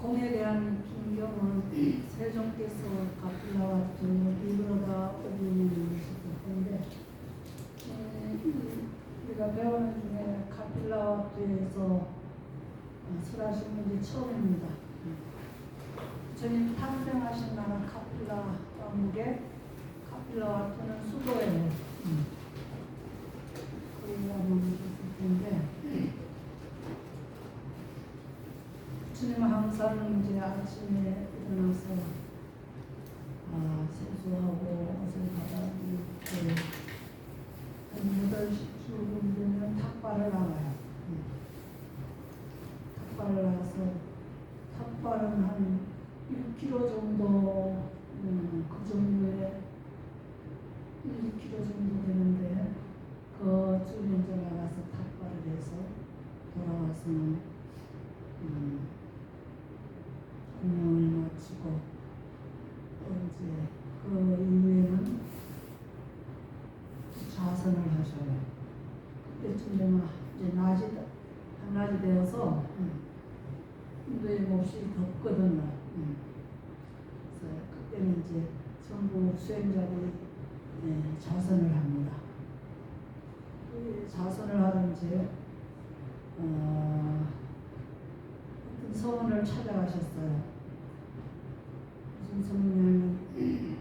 공에 대한 김경은 세종께서 카필라와트 이브로다 오분이셨을 텐데 우리가 배우는 중에 카필라와트에서 설하신 분이 처음입니다. 주님 탄생하신 나라 카필라 왕국의 카필라와트는 수도예요. 거기가 머무셨을 텐데 주님은 항상 이제 아침에 일어나서 세수하고 옷을 갈아입고 한 8시쯤 되면 탁발을 나가요. 탁발을 나가서 탁발은 한 1km 정도 그 정도의 1km 정도 되는데 그쯤에 이제 나가서 탁발을 해서 돌아와서는 공연을 마치고 또 이제 그 이후에는 좌선을 하셔요. 그때쯤 되면 이제 한낮이 되어서 인도에 몹시 덥거든요. 그래서 그때는 이제 전부 수행자들이 좌선을 합니다. 좌선을 하던 이제 어떤 성원을 찾아가셨어요. 무슨 성이냐면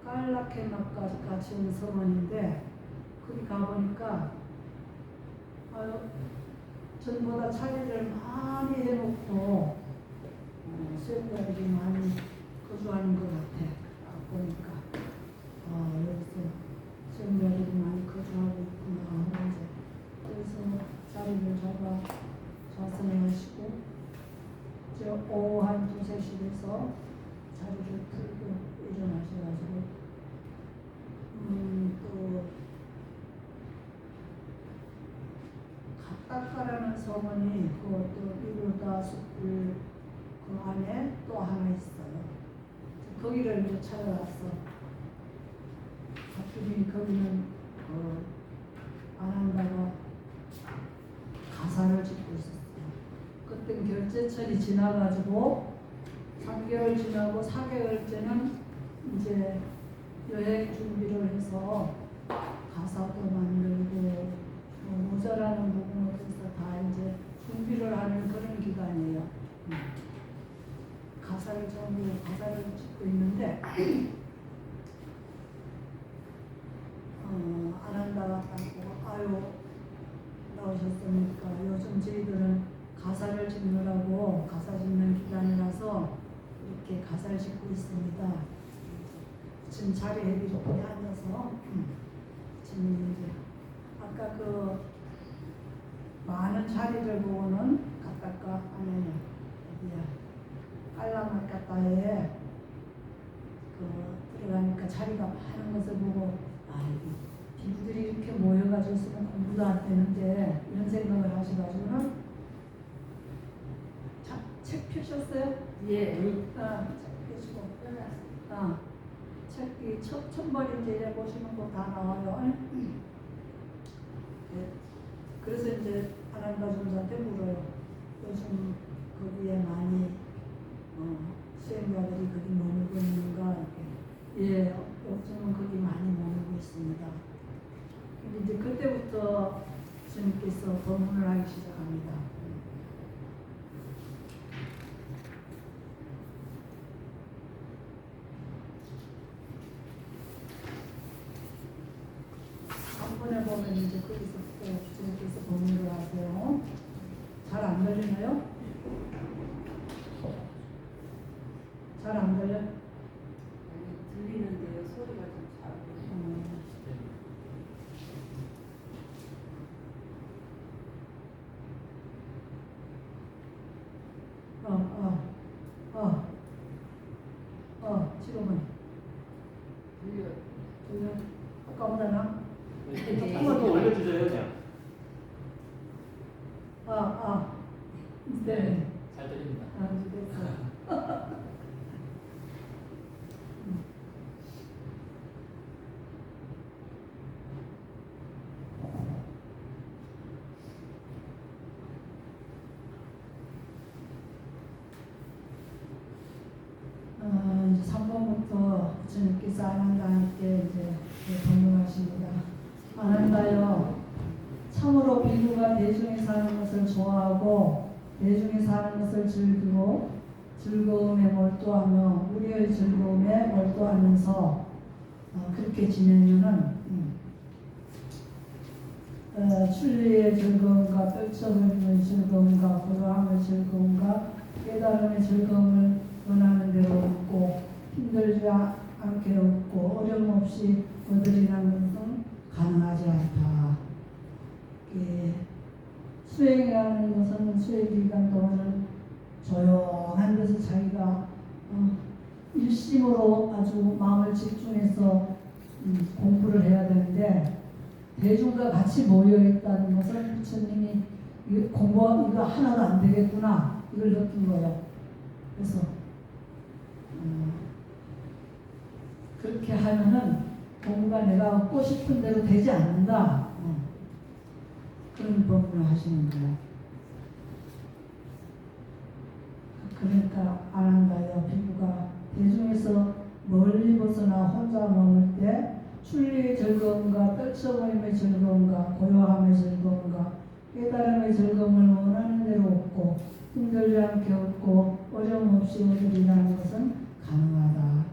깔라케마까지 같이 온 성원인데 거기 가보니까 전보다 차례를 많이 해놓고 수행자들이 많이 거주하는 것 같아. 보니까 여기서 수행자들이 많이 거주하고 있구나 하고 이제 그래서 자리를 잡아 좌선을 하시고 이제 오후 한 2~3시 돼서 자리를 풀고 일어나셔가지고 또 가타카라는 성원이 그것도 이루다 숲을 그 안에 또 하나 있어요. 거기를 이제 찾아갔어. 하필이 거기는 안 한다고 가사를 짓고 있었어요. 그때 결제철이 지나가지고 3개월 지나고 4개월째는 이제 여행 준비를 해서 가사도 만들고 모자라는 부분에 대해서 다 이제 준비를 하는 그런 기간이에요. 가사를 짓고 있는데 아난다가 딱 아유 나오셨으니까 요즘 저희들은 가사를 짓느라고 가사 짓는 기간이라서 이렇게 가사를 짓고 있습니다. 지금 자리에 이렇게 앉아서 지금 이제 아까 그 많은 자리를 보고는 가까까 아니야 어디야 깔라마까따에 그 들어가니까 자리가 많은 것을 보고 기부들이 이렇게 모여가지고 있으면 공부도 안 되는데 이런 생각을 하셔가지고는 책 펴셨어요? 예. 책 펴시고 책이 천벌인데 보시는 거 다 나와요. 그래서 이제 아난다 존자한테 물어요. 요즘 거기에 많이 수행자들이 거기 머물고 있는가? 예, 요즘은 거기 많이 머물고 있습니다. 근데 이제 그때부터 주님께서 법문을 하기 시작합니다. 한 번에 보면 이제 거기서부터 주님께서 법문을 하세요. 잘 안 들리나요? 잘 안 들려? 들리는데요. 소리가 좀 작아요. 지금은 들려? 아까보다 나? 한번 더 올려주세요, 그냥. 네. 잘 들립니다. 됐어. 이제 3번부터 주님께서 아난다에게 이제 법문하십니다. 아난다여, 참으로 비구가 대중에 사는 것을 좋아하고 대중에 사는 것을 즐기고 즐거움에 몰두하며 우리의 즐거움에 몰두하면서 그렇게 지내면은 출리의 즐거움과 떨쳐버리는 즐거움과 고요함의 즐거움과 깨달음의 즐거움을 원하는 대로 얻고 힘들지 않게 얻고 어려움 없이 얻으리라는 것은 가능하지 않다. 수행이라는 것은 수행 기간 동안은 조용한 데서 자기가 일심으로 아주 마음을 집중해서 공부를 해야 되는데 대중과 같이 모여 있다는 것은 부처님이 공부 이거 하나도 안 되겠구나 이걸 느낀 거예요. 그래서 그렇게 하면은 공부가 내가 얻고 싶은 대로 되지 않는다. 그런 법문을 하시는 거예요. 그러니까 아난다여 비구가 대중에서 멀리 벗어나 혼자 머물 때 출리의 즐거움과 떨쳐버림의 즐거움과 고요함의 즐거움과 깨달음의 즐거움을 원하는 대로 얻고 힘들지 않게 얻고 어려움 없이 얻으리라는 것은 가능하다.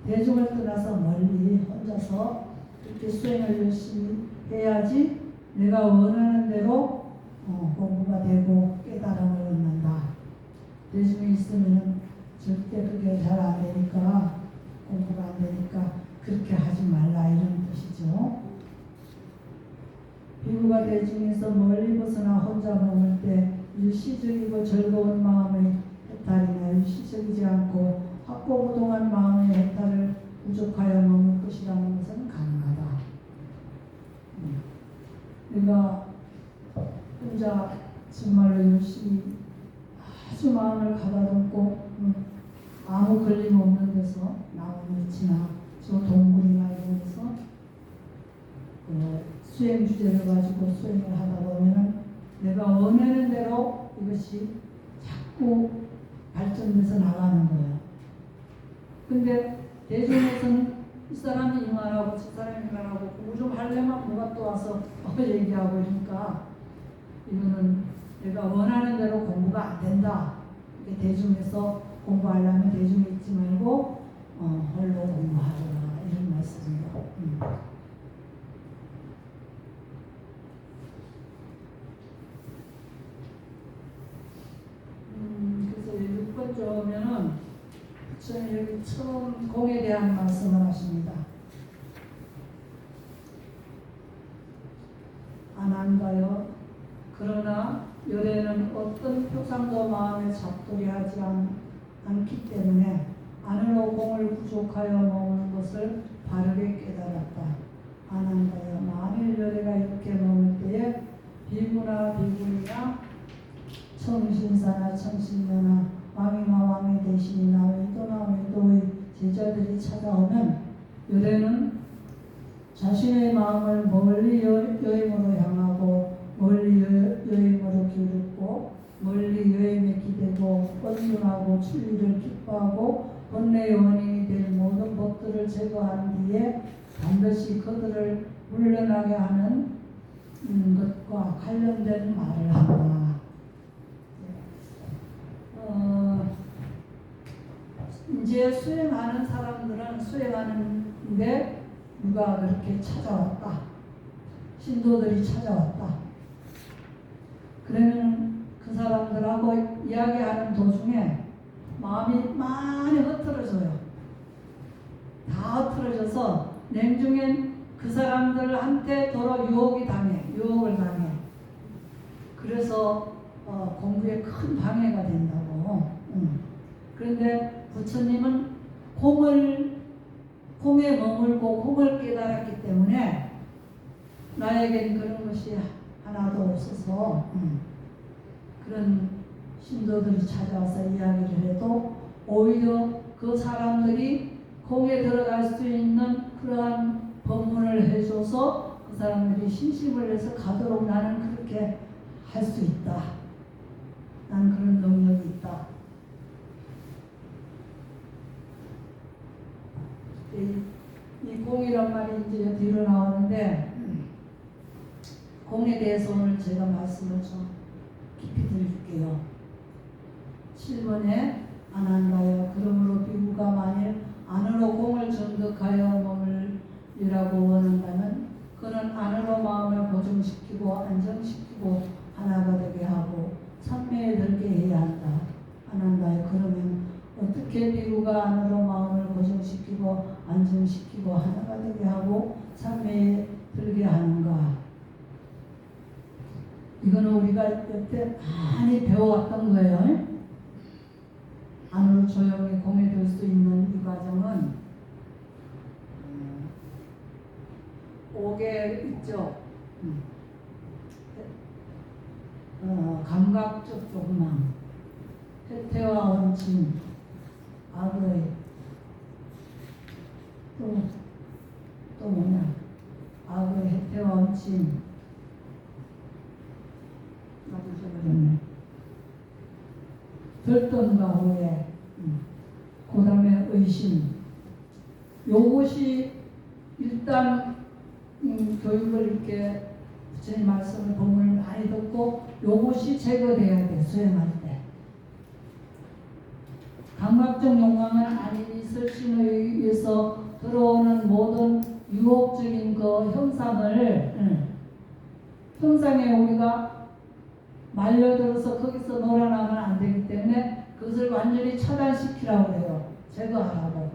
대중을 떠나서 멀리 혼자서 그렇게 수행을 열심히 해야지 내가 원하는 대로 공부가 되고 깨달음을 얻는다. 대중에 있으면 절대 그게 잘 안 되니까 공부가 안 되니까 그렇게 하지 말라 이런 뜻이죠. 비구가 대중에서 멀리 벗어나 혼자 머물 때 일시적이고 즐거운 마음의 해탈이나 일시적이지 않고 확고부동한 마음의 해탈을 부족하여 머물 것이라는 것은 가능하다. 내가 혼자 정말로 열심히 아주 마음을 가다듬고 아무 걸림 없는 데서 나무밑이나 저 동굴이나 이런 데서 수행 주제를 가지고 수행을 하다 보면은 내가 원하는 대로 이것이 자꾸 발전돼서 나가는 거예요. 근데 대중에서는 이 사람이 이만하고 저 사람이 이만하고 공부 좀 하려면 누가 또 와서 얘기하고 이러니까 이거는 내가 원하는 대로 공부가 안 된다. 대중에서 공부하려면 대중에 있지 말고 홀로 공부하라 이런 말씀이에요. 그래서 6번째 오면은 저는 여기 처음 공에 대한 말씀을 하십니다. 아난다여 그러나 열애는 어떤 표상도 마음에 잡돌이하지 않기 때문에 안으로 공을 부족하여 머무는 것을 바르게 깨달았다. 아난다여 만일 열애가 이렇게 머물 때에 비구나 비구니나 청신사나 청신녀나 왕이나 왕의 대신이나 외도나 외도의 제자들이 찾아오면 열애는 자신의 마음을 멀리 여임으로 향하고 멀리 여임으로 기울였고 멀리 여임에 기대고 온순하고 출리를 기뻐하고 번뇌의 원인이 될 모든 법들을 제거한 뒤에 반드시 그들을 물러나게 하는 것과 관련된 말을 한다. 이제 수행하는 사람들은 수행하는데 누가 그렇게 찾아왔다. 신도들이 찾아왔다. 그러면 그 사람들하고 이야기하는 도중에 마음이 많이 흐트러져요. 다 흐트러져서 냉중엔 그 사람들한테 도로 유혹을 당해. 그래서 공부에 큰 방해가 된다고. 그런데 부처님은 공에 머물고 공을 깨달았기 때문에 나에겐 그런 것이 하나도 없어서 그런 신도들이 찾아와서 이야기를 해도 오히려 그 사람들이 공에 들어갈 수 있는 그러한 법문을 해줘서 그 사람들이 신심을 해서 가도록 나는 그렇게 할 수 있다. 난 그런 능력이 있다. 이 공이란 말이 이제 뒤로 나오는데 공에 대해서 오늘 제가 말씀을 좀 깊이 드릴게요. 7번에 안 한다요. 그러므로 비구가 만일 안으로 공을 정득하여 머물리라고 원한다면 그는 안으로 마음을 고정시키고 안정시키고 하나가 되게 하고 삼매에 들게 해야 한다. 안 한다요. 그러면 어떻게 비구가 안으로 마음을 고정시키고 안정시키고 하나가 되게 하고 삼매에 들게 하는가? 이거는 우리가 여태 많이 배워왔던 거예요. 안으로 조용히 공에 들 수 있는 이 과정은 5개 있죠. 감각적 욕망, 혜태와 원칙, 악의, 또 뭐냐? 악의, 혜태와 원칙, 나도 잊어버렸네. 들떴과 후회, 그 다음에 의심. 요것이 일단 교육을 이렇게 부처님 말씀을 본문을 많이 듣고 요것이 제거돼야 돼. 수행할 때 감각적 욕망은 아니니 설신에 의해서 들어오는 모든 유혹적인 그 형상에 우리가 말려들어서 거기서 놀아나면 안 되기 때문에 그것을 완전히 차단시키라고 해요. 제거하라고.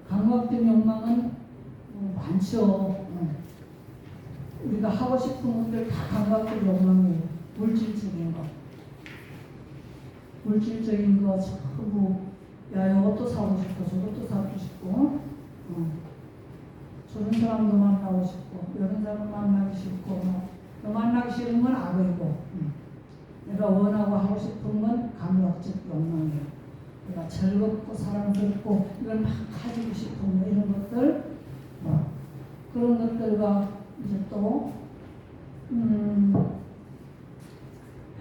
감각적 욕망은 많죠. 우리가 하고 싶은 것들 다 감각적 욕망이에요. 물질적인 거. 물질적인 거 전부 야 이것도 사고 싶고 저것도 사고 싶고 저런 사람도 만나고 싶고 이런 사람 만나기 싫고 너 만나기 싫은 건 악이고 내가 원하고 하고 싶은 건 감각적 욕망이에요. 내가 즐겁고 사랑스럽고 이걸 막 가지고 싶은 이런 것들 그런 것들과 이제 또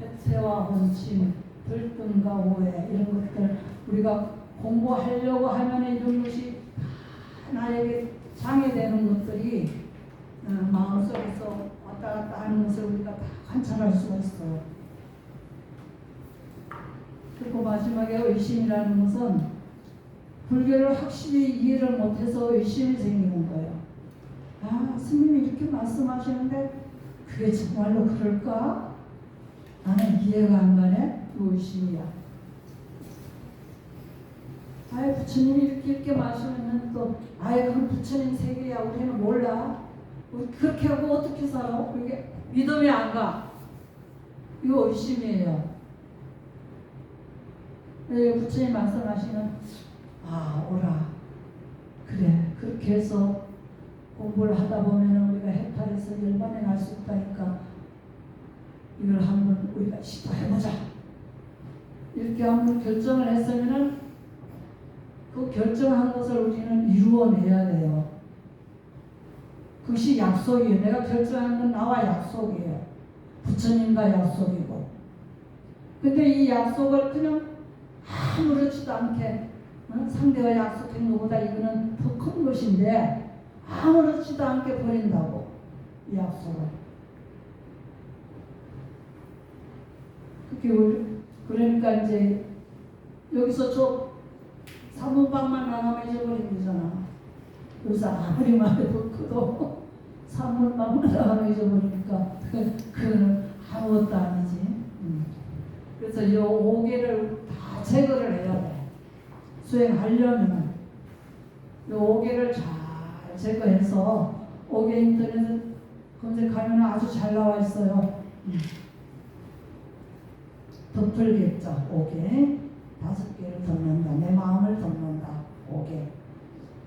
혜태와 원칙, 들뜸과 오해 이런 것들 우리가 공부하려고 하면 이런 것이 나에게 장애되는 것들이 마음속에서 왔다 갔다 하는 것을 우리가 다 관찰할 수가 있어요. 그리고 마지막에 의심이라는 것은 불교를 확실히 이해를 못해서 의심이 생기는 거예요. 아, 스님이 이렇게 말씀하시는데 그게 정말로 그럴까? 나는 이해가 안 가네. 그 의심이야. 아예 부처님이 이렇게 말씀하면 또 아예 그건 부처님 세계야. 우리는 몰라. 우리 그렇게 하고 어떻게 살아? 이게 믿음이 안 가. 이거 의심이에요. 부처님 말씀하시는 오라. 그래. 그렇게 해서 공부를 하다 보면 우리가 해탈해서 열반에 갈 수 있다니까 이걸 한번 우리가 시도해보자. 이렇게 한번 결정을 했으면은 그 결정한 것을 우리는 이루어내야 돼요. 그것이 약속이에요. 내가 결정한 건 나와 약속이에요. 부처님과 약속이고. 근데 이 약속을 그냥 아무렇지도 않게 상대가 약속한 것보다 이거는 더 큰 것인데 아무렇지도 않게 버린다고 이 약속을. 그러니까 이제 여기서 저 사문방만 나가면 잊어버린 거잖아. 여기서 아무리 말해도 그도 사문방만 나가면 잊어버리니까 그거는 아무것도 아니지. 그래서 이 5개를 다 제거를 해야 돼. 수행하려면 이 5개를 잘 제거해서 5개 인터넷 검색하면 아주 잘 나와 있어요. 덮을겠죠. 5개 5개를 덮는다. 내 마음을 덮는다. 5개.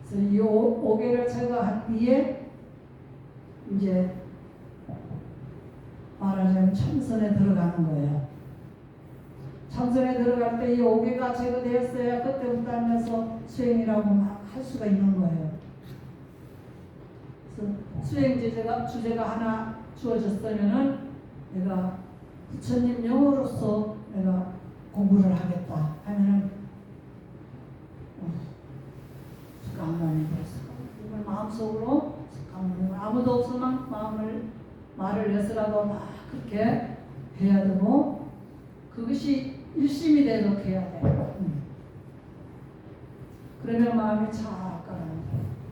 그래서 이 5개를 제거한 뒤에 이제 말하자면 참선에 들어가는 거예요. 참선에 들어갈 때 이 5개가 제거되었어야 그때부터 하면서 수행이라고 막 할 수가 있는 거예요. 그래서 수행 주제가 하나 주어졌으면은 내가 부처님 영으로서 내가 공부를 하겠다 하면은 잠깐만 마음속으로 잠깐만 아무도 없으면 말을 내서라도 막 그렇게 해야 되고 그것이 일심이 되도록 해야 돼. 그러면 마음이 잘 가라앉아.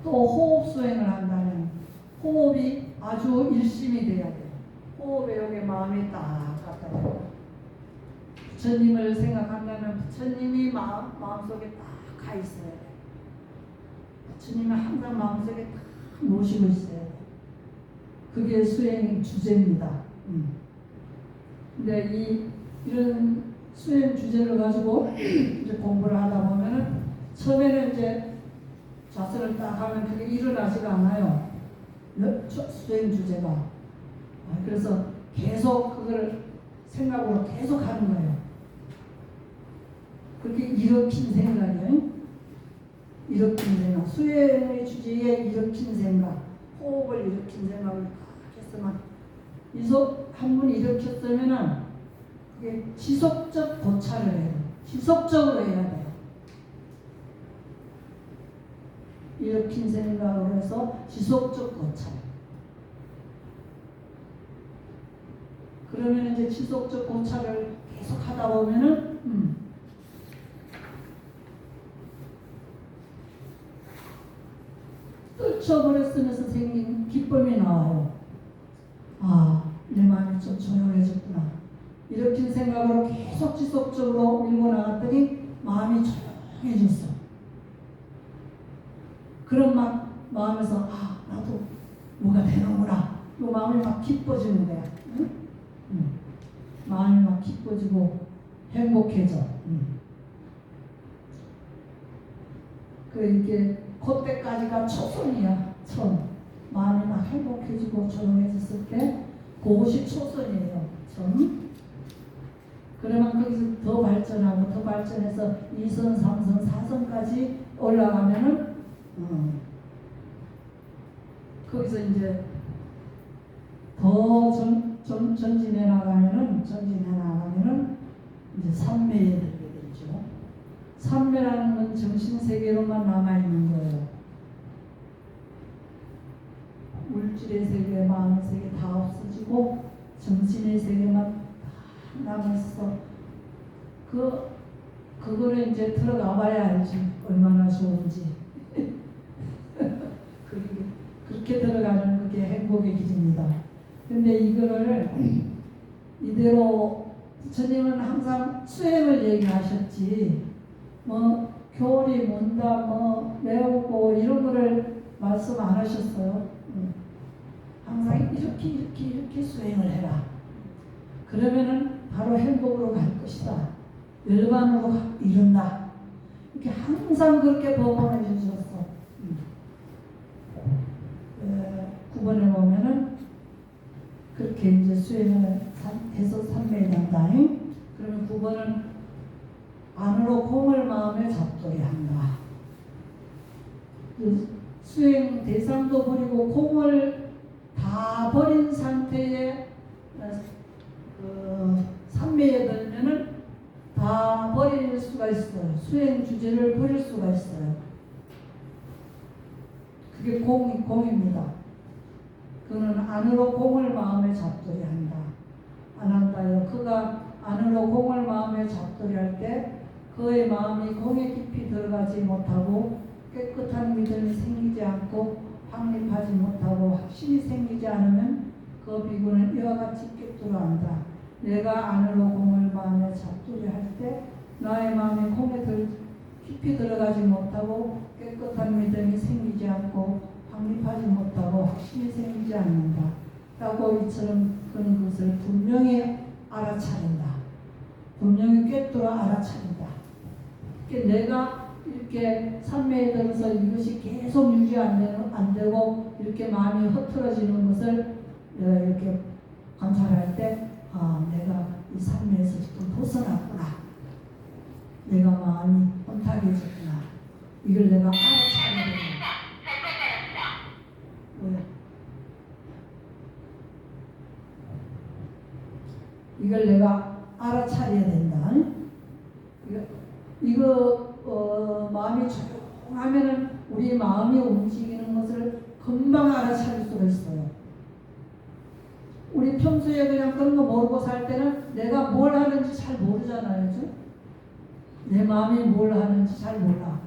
또 호흡 수행을 한다면 호흡이 아주 일심이 돼야 돼. 호흡에 여기 마음이 딱 갖다 대고 부처님을 생각한다면 부처님이 마음속에 딱 가 있어야 돼. 부처님은 항상 마음속에 딱 모시고 있어야 돼. 그게 수행 주제입니다. 근데 이런 수행 주제를 가지고 이제 공부를 하다 보면은 처음에는 이제 자세를 딱 하면 그게 일어나지가 않아요. 수행 주제가. 그래서 계속 그걸 생각으로 계속 하는 거예요. 그렇게 일으킨 생각이에요. 일으킨 생각. 수행의 주제에 일으킨 생각. 호흡을 일으킨 생각을 딱 했으면 한 번 일으켰으면은 그게 지속적 고찰을 해요. 지속적으로 해야 돼요. 일으킨 생각으로 해서 지속적 고찰. 그러면 이제 지속적 고찰을 계속 하다 보면은 떨쳐버렸으면서 생긴 기쁨이 나와요. 아, 내 마음이 좀 조용해졌구나. 이렇게 생각으로 계속 지속적으로 밀고 나갔더니 마음이 조용해졌어. 그런 마음에서 나도 뭐가 되는구나. 이 마음이 막 기뻐지는 거야. 마음이 막 기뻐지고 행복해져. 이게 그때까지가 초선이야. 마음이 막 행복해지고 조용해졌을 때 그것이 초선이에요. 그러면 거기서 더 발전하고 더 발전해서 2선, 3선, 4선까지 올라가면은 거기서 이제 더 전진해 나가면은 이제 삼매에 들게 되죠. 삼매라는 건 정신 세계로만 남아 있는 거예요. 물질의 세계, 마음의 세계 다 없어지고 정신의 세계만 다 남아 있어. 그거를 이제 들어가 봐야 알지 얼마나 좋은지. 그렇게 들어가는 그게 행복의 길입니다. 근데 이거를 이대로 부처님은 항상 수행을 얘기하셨지 뭐 교리, 문답, 뭐 외우고 이런 거를 말씀 안 하셨어요. 항상 이렇게 수행을 해라. 그러면은 바로 행복으로 갈 것이다. 열반으로 이룬다. 이렇게 항상 그렇게 법원해 주셨어. 9번에 보면은 그렇게 이제 수행을 해서 삼매에 간다. 그러면 9번은 안으로 공을 마음에 잡도록 한다. 수행 대상도 버리고 공을 다 버린 상태에 삼매에 들면은 다 버릴 수가 있어요. 수행 주제를 버릴 수가 있어요. 그게 공입니다. 그는 안으로 공을 마음에 잡도록 한다. 안 한다요. 그가 안으로 공을 마음에 잡도록 할 때 그의 마음이 공에 깊이 들어가지 못하고 깨끗한 믿음이 생기지 않고 확립하지 못하고 확신이 생기지 않으면 그 비구는 이와 같이 깨뜨려 한다. 내가 안으로 공을 마음에 잡도록 할 때 나의 마음이 공에 깊이 들어가지 못하고 깨끗한 믿음이 생기지 않고 확립하지 못하고 확신이 생기지 않는다. 라고 이처럼 그런 것을 분명히 알아차린다. 분명히 꿰뚫어 알아차린다. 내가 이렇게 삼매에 들어서 이것이 계속 유지 안 되고 이렇게 마음이 흐트러지는 것을 내가 이렇게 관찰할 때 내가 이 삼매에서 좀 벗어났구나. 내가 마음이 혼탁해졌구나. 이걸 내가 알아차려야 된다. 이걸 내가 알아차려야 된다. 이거 마음이 조용하면은 우리 마음이 움직이는 것을 금방 알아차릴 수가 있어요. 우리 평소에 그냥 그런 거 모르고 살 때는 내가 뭘 하는지 잘 모르잖아요. 그죠? 내 마음이 뭘 하는지 잘 몰라.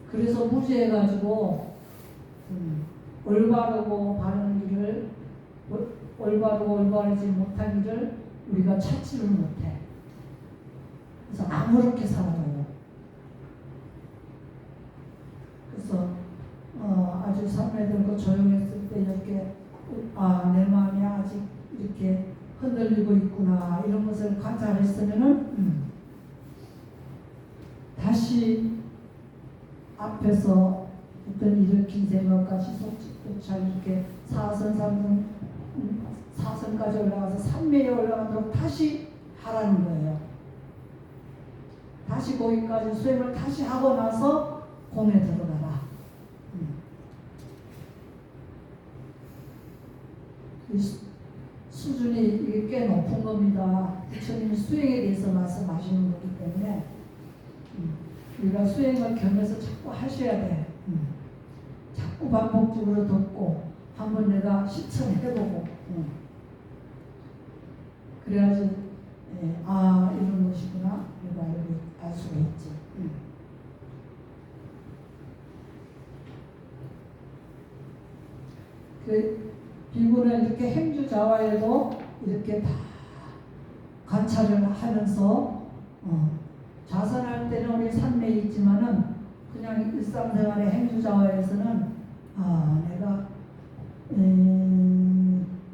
그래서 무지해가지고 올바르고 바른 길을 올바르고 올바르지 못한 길을 우리가 찾지를 못해. 그래서 아무렇게 살아가요. 그래서 아주 삶에 들고 조용했을 때 이렇게 내 마음이 아직 이렇게 흔들리고 있구나 이런 것을 관찰했으면은 다시 앞에서 어떤 일으킨 생각까지 잘 이렇게 사선까지 올라가서 산매에 올라가도록 다시 하라는 거예요. 다시 거기까지 수행을 다시 하고 나서 공에 들어가라. 수준이 이게 꽤 높은 겁니다. 부처님이 수행에 대해서 말씀하시는 거기 때문에 우리가 수행을 겸해서 자꾸 하셔야 돼. 자꾸 반복적으로 듣고 한번 내가 실천해보고 그래야지 이런 것이구나 내가 이렇게 알 수가 있지. 그 비구는 이렇게 행주자화에도 이렇게 다 관찰을 하면서 자선할 때는 우리 산매에 있지만은 그냥 일상생활의 행주자화에서는 내가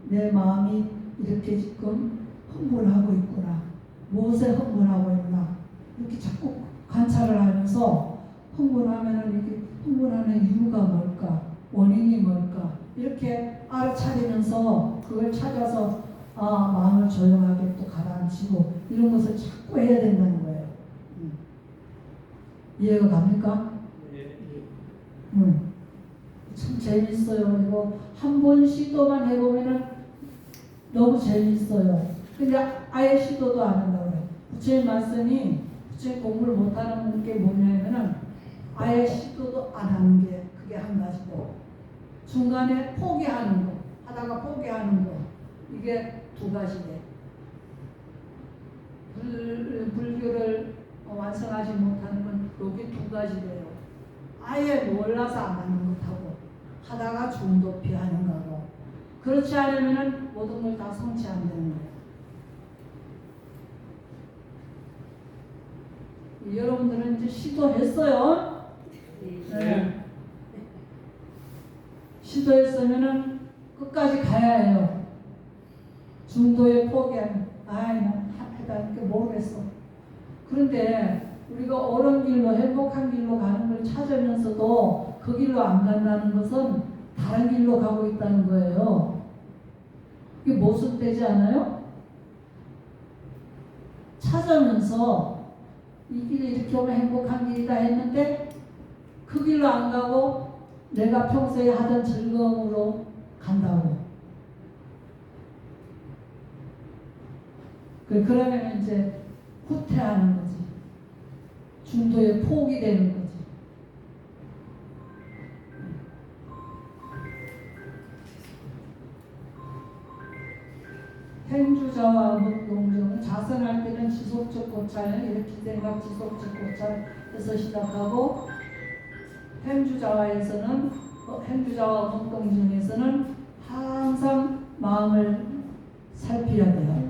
내 마음이 이렇게 지금 흥분하고 있구나. 무엇에 흥분하고 있나. 이렇게 자꾸 관찰을 하면서 흥분하면은 이렇게 흥분하는 이유가 뭘까? 원인이 뭘까? 이렇게 알아차리면서 그걸 찾아서 마음을 조용하게 또 가라앉히고 이런 것을 자꾸 해야 된다는 거예요. 이해가 갑니까? 참 재밌어요. 이거 한 번 시도만 해보면은 너무 재밌어요. 근데 아예 시도도 안 한다고 그래요. 부처님 말씀이 부처님 공부를 못하는 게 뭐냐면은 아예 시도도 안 하는 게 그게 한 가지고 중간에 포기하는 거, 하다가 포기하는 거, 이게 두 가지네. 불교를 완성하지 못하는 건 여기 두 가지래요. 아예 몰라서 안 하는 것하고 하다가 중도피 하는 거고. 그렇지 않으면 모든 걸 다 성취 안 되는 거예요. 여러분들은 이제 시도했어요? 네. 시도했으면은 끝까지 가야 해요. 중도에 포기하면 난 해다는 게 모르겠어. 그런데 우리가 옳은 길로 행복한 길로 가는 걸 찾으면서도 그 길로 안 간다는 것은 다른 길로 가고 있다는 거예요. 이게 모순되지 않아요? 찾으면서 이 길이 이렇게 오면 행복한 길이다 했는데 그 길로 안 가고 내가 평소에 하던 즐거움으로 간다고. 그러면 이제 후퇴하는 거지. 중도에 포기되는 거지. 행주자와 음악동정, 자선할 때는 지속적 고찰, 일으킨 생각 지속적 고찰에서 시작하고 행주자와에서는 행주자와 음악동정에서는 항상 마음을 살펴야 돼요.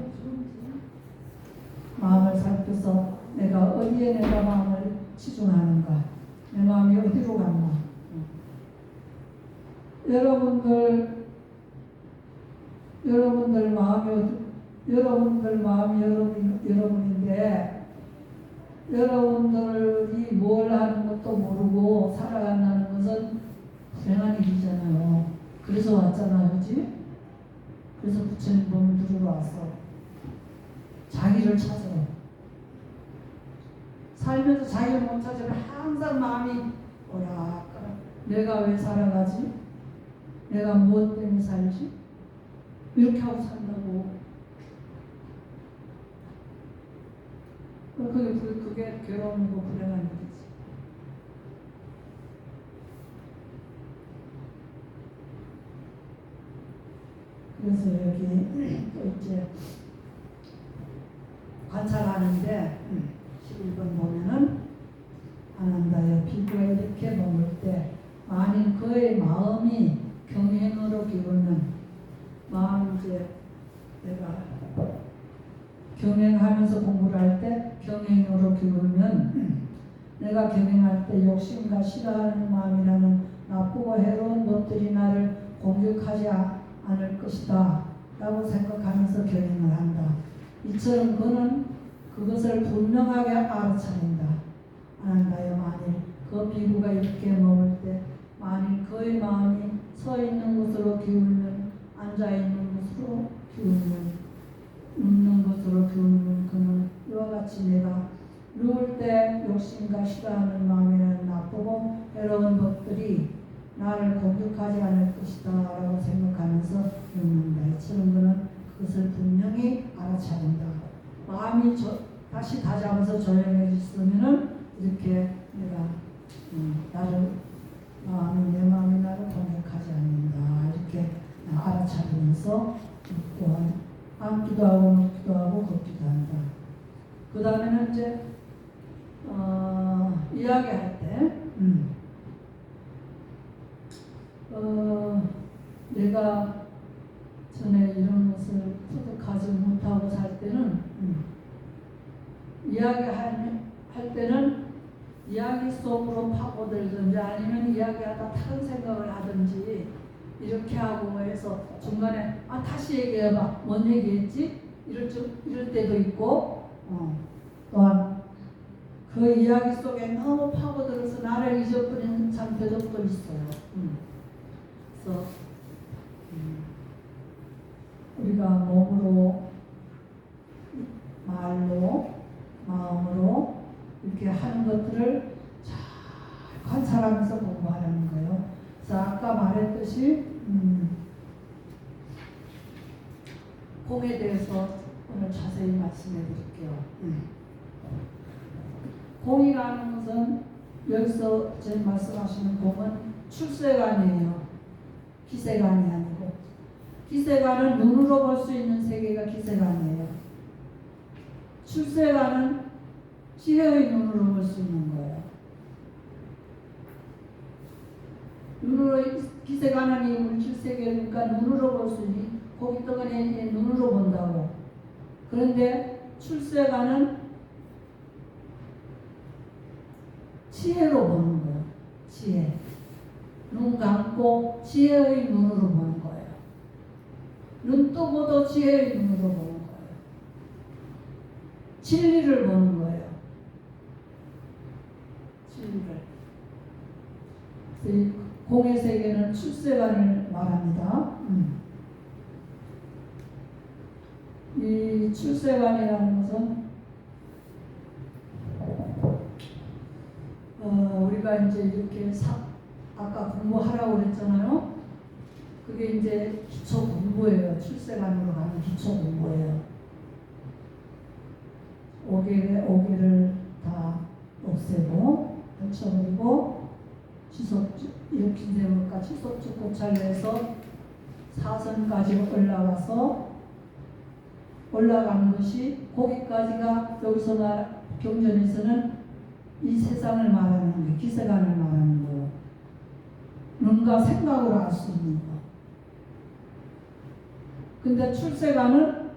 마음을 살펴서 내가 어디에 내가 마음을 치중하는가, 내 마음이 어디로 갔나. 여러분들 마음이 여러분인데 여러분들이 뭘 하는 것도 모르고 살아간다는 것은 불행한 일이잖아요. 그래서 왔잖아요, 그렇지? 그래서 부처님 몸을 들으러 왔어. 자기를 찾으러. 살면서 자기를 못 찾으면 항상 마음이 오락가락. 내가 왜 살아가지? 내가 무엇 때문에 살지? 이렇게 하고 산다고. 그게 괴로움이고 불행한 일이지. 그래서 여기 또 이제 관찰하는데 11번 보면은 아난다여 피부가 이렇게 머물 때 만일 그의 마음이 경행으로 기울면 마음 이제 내가 경행하면서 공부를 할 때 경행으로 기울면 내가 경행할 때 욕심과 싫어하는 마음이라는 나쁘고 해로운 것들이 나를 공격하지 않을 것이다 라고 생각하면서 경행을 한다. 이처럼 그는 그것을 분명하게 알아차린다. 아난다여 만일 그 비구가 이렇게 머물 때 만일 그의 마음이 서 있는 곳으로 기울면 앉아 있는 곳으로 기울면 눕는 곳으로 기울면 그는 이와 같이 내가 누울 때 욕심과 싫어하는 마음이라는 나쁘고 해로운 것들이 나를 공격하지 않을 것이다 라고 생각하면서 눕는다. 이처럼 그는 그것을 분명히 알아차린다. 마음이 다시 다잡아서 조용해졌으면은 이렇게 내가 나를 마음이 내 마음이 나를 공격하지 않는다 이렇게 알아차리면서 또한 앉기도 하고 눕기도 하고 걷기도 한다. 그 다음에는 이제 이야기할 때 내가 전에 이런 것을 터득하지 못하고 살 때는 이야기할 때는 이야기 속으로 파고들든지 아니면 이야기하다 다른 생각을 하든지 이렇게 하고 해서 중간에 다시 얘기해봐 뭔 얘기했지? 이럴 때도 있고 또한 그 이야기 속에 너무 파고들어서 나를 잊어버리는 상태도 있어요. 그래서 우리가 몸으로 말로 마음으로 이렇게 하는 것들을 잘 관찰하면서 공부하라는 거예요. 그래서 아까 말했듯이 공에 대해서 오늘 자세히 말씀해 드릴게요. 공이라는 것은 여기서 지금 말씀하시는 공은 출세관이에요. 기세관이 아니고 기세관은 눈으로 볼 수 있는 세계가 기세관이에요. 출세관은 지혜의 눈으로 볼 수 있는 거예요. 눈으로 기세관은 이 물질 세계니까 눈으로 볼 수 있는 고기 덩어리에 눈으로 본다고. 그런데 출세관은 지혜로 보는 거예요. 지혜. 눈 감고 지혜의 눈으로 보는 거예요. 눈 뜨고도 지혜의 눈으로 보는 거예요. 진리를 보는 거예요. 진리를. 그래서 공의 세계는 출세관을 말합니다. 이 출세관이라는 것은 우리가 이제 이렇게 아까 공부하라고 그랬잖아요. 그게 이제 기초 공부예요. 출세관으로 가는 기초 공부예요. 오개를 다 없애고 떨쳐버리고 일으킨 대목과 지속적 고찰내서 사선까지 올라가서 올라가는 것이 거기까지가 여기서 경전에서는 이 세상을 말하는 거예요. 기세관을 말하는 거예요. 눈과 생각으로 알 수 있는 거. 근데 출세관은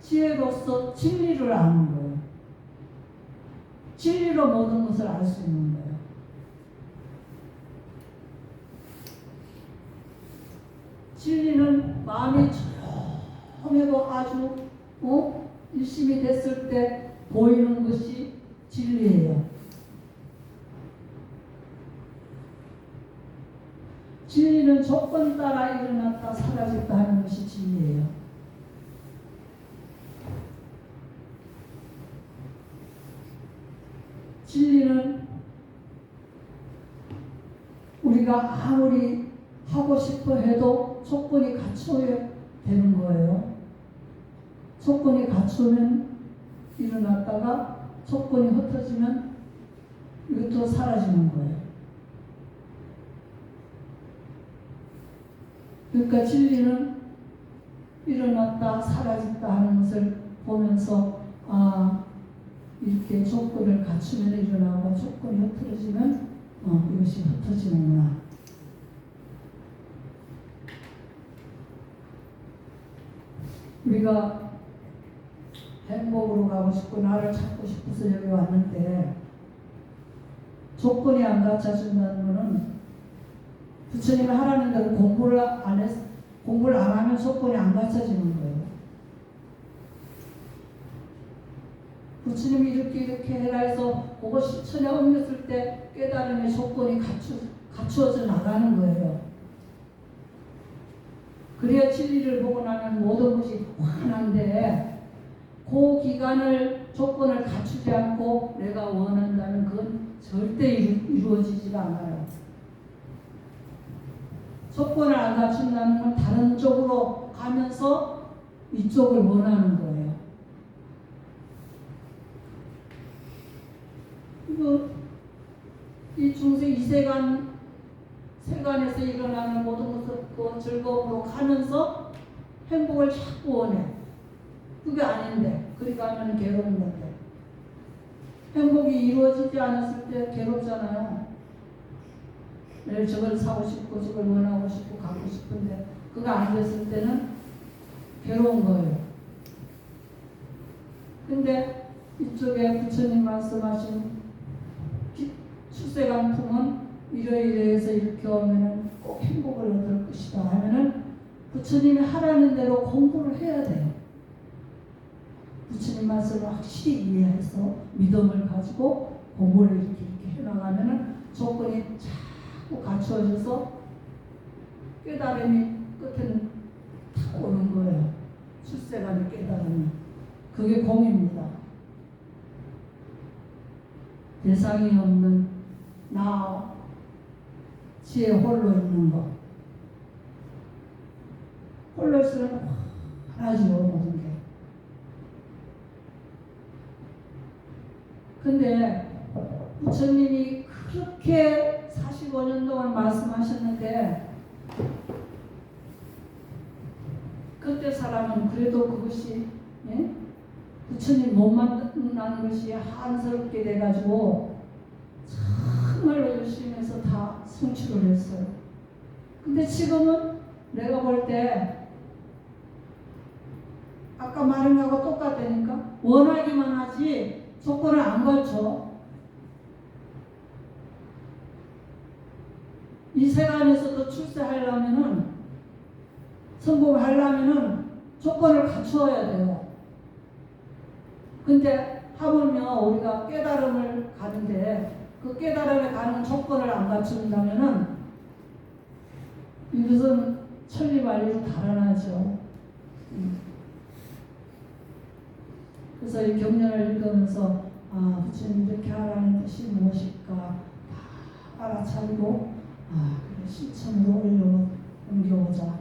지혜로서 진리를 아는 거예요. 진리로 모든 것을 알 수 있는 거예요. 진리는 마음이 조용하고 아주 일심이 됐을 때 보이는 것이 진리예요. 진리는 조건 따라 일어났다 사라졌다 하는 것이 진리예요. 진리는 우리가 아무리 하고 싶어 해도 조건이 갖춰야 되는 거예요. 조건이 갖추면 일어났다가 조건이 흩어지면 이것도 사라지는 거예요. 그러니까 진리는 일어났다 사라졌다 하는 것을 보면서 이렇게 조건을 갖추면 일어나고 조건이 흐트러지면 이것이 흩어지는구나. 우리가 행복으로 가고 싶고 나를 찾고 싶어서 여기 왔는데 조건이 안 갖춰준다는 것은 부처님이 하라는 대로 공부를 안 하면 조건이 안 갖춰지는 거예요. 부처님이 이렇게 해라 해서 그거 실천에 옮겼을 때 깨달음의 조건이 갖추어져 나가는 거예요. 그래야 진리를 보고 나면 모든 것이 환한데 그 기간을 조건을 갖추지 않고 내가 원한다면 그건 절대 이루어지지가 않아요. 조건을 안 갖춘다는 건 다른 쪽으로 가면서 이쪽을 원하는 거예요. 이 중세 세간에서 일어나는 모든 것을 그 즐거움으로 가면서 행복을 자꾸 원해. 그게 아닌데 그리 가면 괴로운 건데 행복이 이루어지지 않았을 때 괴롭잖아요. 내일 저걸 사고 싶고 저걸 원하고 싶고 갖고 싶은데 그거 안 됐을 때는 괴로운 거예요. 근데 이쪽에 부처님 말씀하신 출세강품은 이러이러해서 이렇게 오면은 꼭 행복을 얻을 것이다 하면은 부처님이 하라는 대로 공부를 해야 돼요. 부처님 말씀을 확실히 이해해서 믿음을 가지고 공부를 이렇게 해나가면은 조건이 자꾸 갖추어져서 깨달음이 끝에는 탁 오는 거예요. 출세간의 깨달음이. 그게 공입니다. 대상이 없는 나 지혜 홀로 있는 것. 홀로 있으면 하나죠 모든 게. 근데 부처님이 그렇게 45년 동안 말씀하셨는데 그때 사람은 그래도 그것이 부처님 못 만난 것이 한스럽게 돼가지고 정말로 열심히 해서 다 성취를 했어요. 근데 지금은 내가 볼 때 아까 말한 거하고 똑같다니까. 원하기만 하지 조건을 안 걸쳐. 이 세간에서도 출세하려면은 성공하려면은 조건을 갖추어야 돼요. 근데 하물며 우리가 깨달음을 가는데 그 깨달음에 가는 조건을 안 갖춘다면은 이것은 천리만리로 달아나죠. 그래서 이 경전을 읽으면서 부처님 이렇게 하라는 뜻이 무엇일까 다 알아차리고 그래 실천으로 옮겨오자.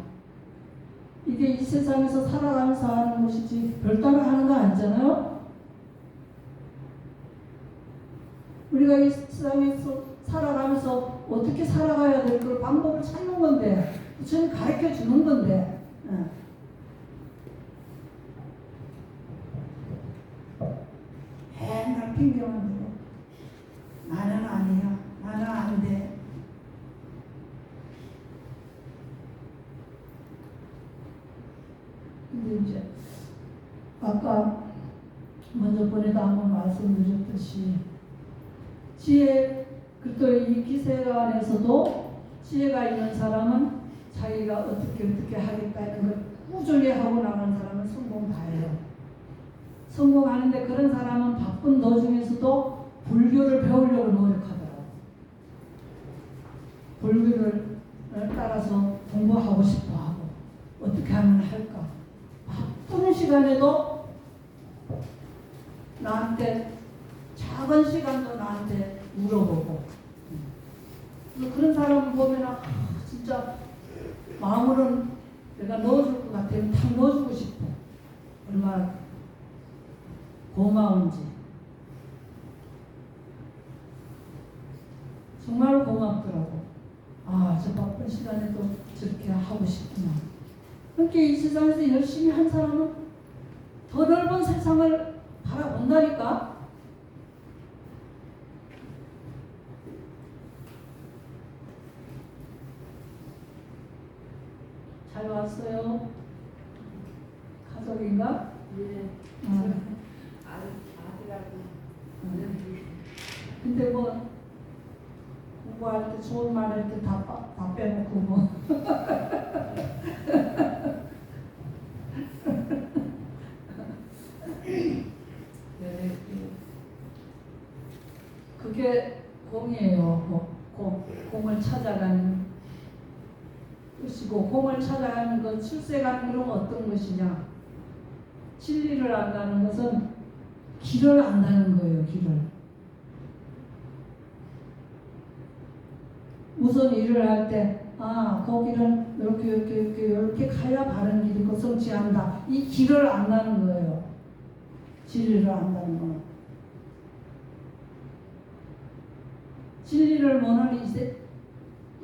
이게 이 세상에서 살아가면서 하는 것이지 별따로 하는 거 아니잖아요. 우리가 이 세상에서 살아가면서 어떻게 살아가야 될 그 방법을 찾는 건데 부처님 가르쳐 주는 건데 맨날 핑계만 대고 나는 아니야, 나는 안 돼. 근데 이제 아까 먼저 번에도 한번 말씀드렸듯이 지혜, 또 이 기세간에서도 지혜가 있는 사람은 자기가 어떻게 하겠다는 걸 꾸준히 하고 나간 사람은 성공 다 해요. 성공하는데 그런 사람은 바쁜 도중에서도 불교를 배우려고 노력하더라고요. 불교를 따라서 공부하고 싶어 하고 어떻게 하면 할까. 바쁜 시간에도 나한테 작은 시간도 나한테 물어보고 그런 사람을 보면 진짜 마음으로는 내가 넣어줄 것 같아요. 탁 넣어주고 싶어. 얼마나 고마운지. 정말 고맙더라고. 저 바쁜 시간에도 저렇게 하고 싶구나. 그렇게 이 세상에서 열심히 한 사람은 더 넓은 세상을 바라본다니까. 잘 왔어요. 가족인가? 예. 응. 아들하고 근데 뭐 공부할 때 좋은 말 할 때 다 빼놓고 뭐. 네, 그게 공이에요. 공을 찾아가는 것이고, 공을 찾아가는 것, 출세가는 건 어떤 것이냐? 진리를 안다는 것은 길을 안다는 거예요. 길을. 무슨 일을 할 때, 거기는 이렇게 가야 바른 길이고 성취한다. 이 길을 안다는 거예요. 진리를 안다는 거는. 진리를 모르는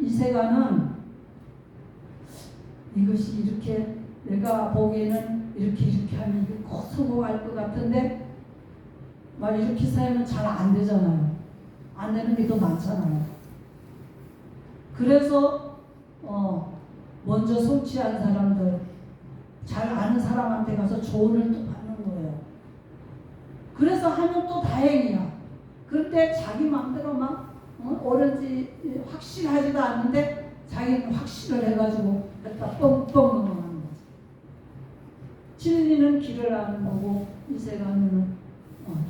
이 세간은 이것이 이렇게 내가 보기에는 이렇게 하면 이게 꼭 성공할 것 같은데 막 이렇게 살면 잘 안 되잖아요. 안 되는 게 더 많잖아요. 그래서 먼저 성취한 사람들, 잘 아는 사람한테 가서 조언을 또 받는 거예요. 그래서 하면 또 다행이야. 그런데 자기 마음대로 막 옳은지 확실하지도 않는데 자기는 확실을 해가지고 갖다 뻥뻥 넘어가는 거지. 진리는 길을 아는 거고 이 세간은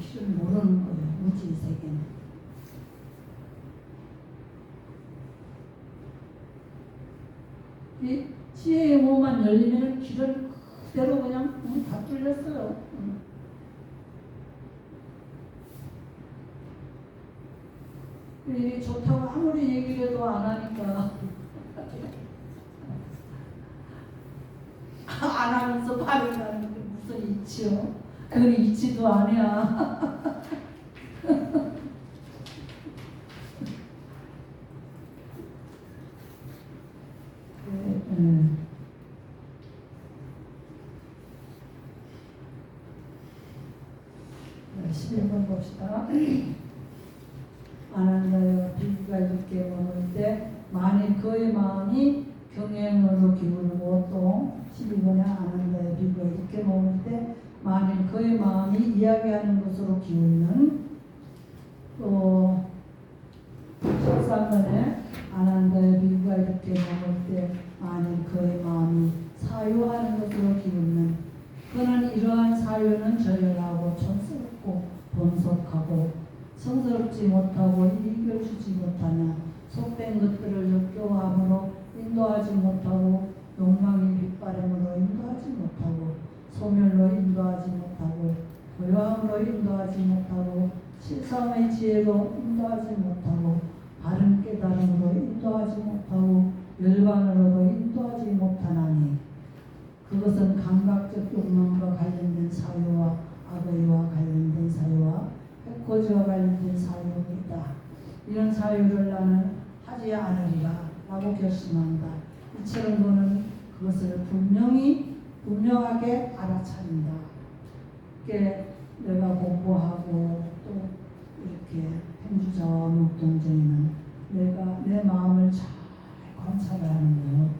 길을 모르는 거예요. 우지 세계는. 이 지혜의 문만 열리면 길은 그대로 그냥 다 뚫렸어요. 일이 좋다고 아무리 얘기를 해도 안 하니까 안 하면서 발언하는 게 무슨 이치요? 그건 이치도 아니야. 네. 11번 봅시다. 아난다여 비가 이렇게 머물 때 만일 그의 마음이 경행으로 기울고 또 12번에 아난다여 비가 이렇게 머물 때 만일 그의 마음이 이야기하는 것으로 기울는 또 13번에 아난다여 비가 이렇게 머물 때 만일 그의 마음이 사유하는 것으로 기울는 그는 이러한 사유는 저열하고 촌스럽고 번속하고 성스럽지 못하고 이겨주지 못하냐 속된 것들을 역겨워함으로 인도하지 못하고 욕망의 빗바람으로 인도하지 못하고 소멸로 인도하지 못하고 고요함으로 인도하지 못하고 실상의 지혜로 인도하지 못하고 바른 깨달음으로 인도하지 못하고 열반으로도 인도하지 못하나니 그것은 감각적 욕망과 관련된 사유와 악의와 관련된 사유와 해코지와 관련된 사유이다. 이런 사유를 나는 하지 않으리라 라고 결심한다. 이처럼 그는 그것을 분명하게 알아차린다. 이렇게 내가 공부하고 또 이렇게 행주자와 묵동정에는 내가 내 마음을 잘 관찰하는 거예요.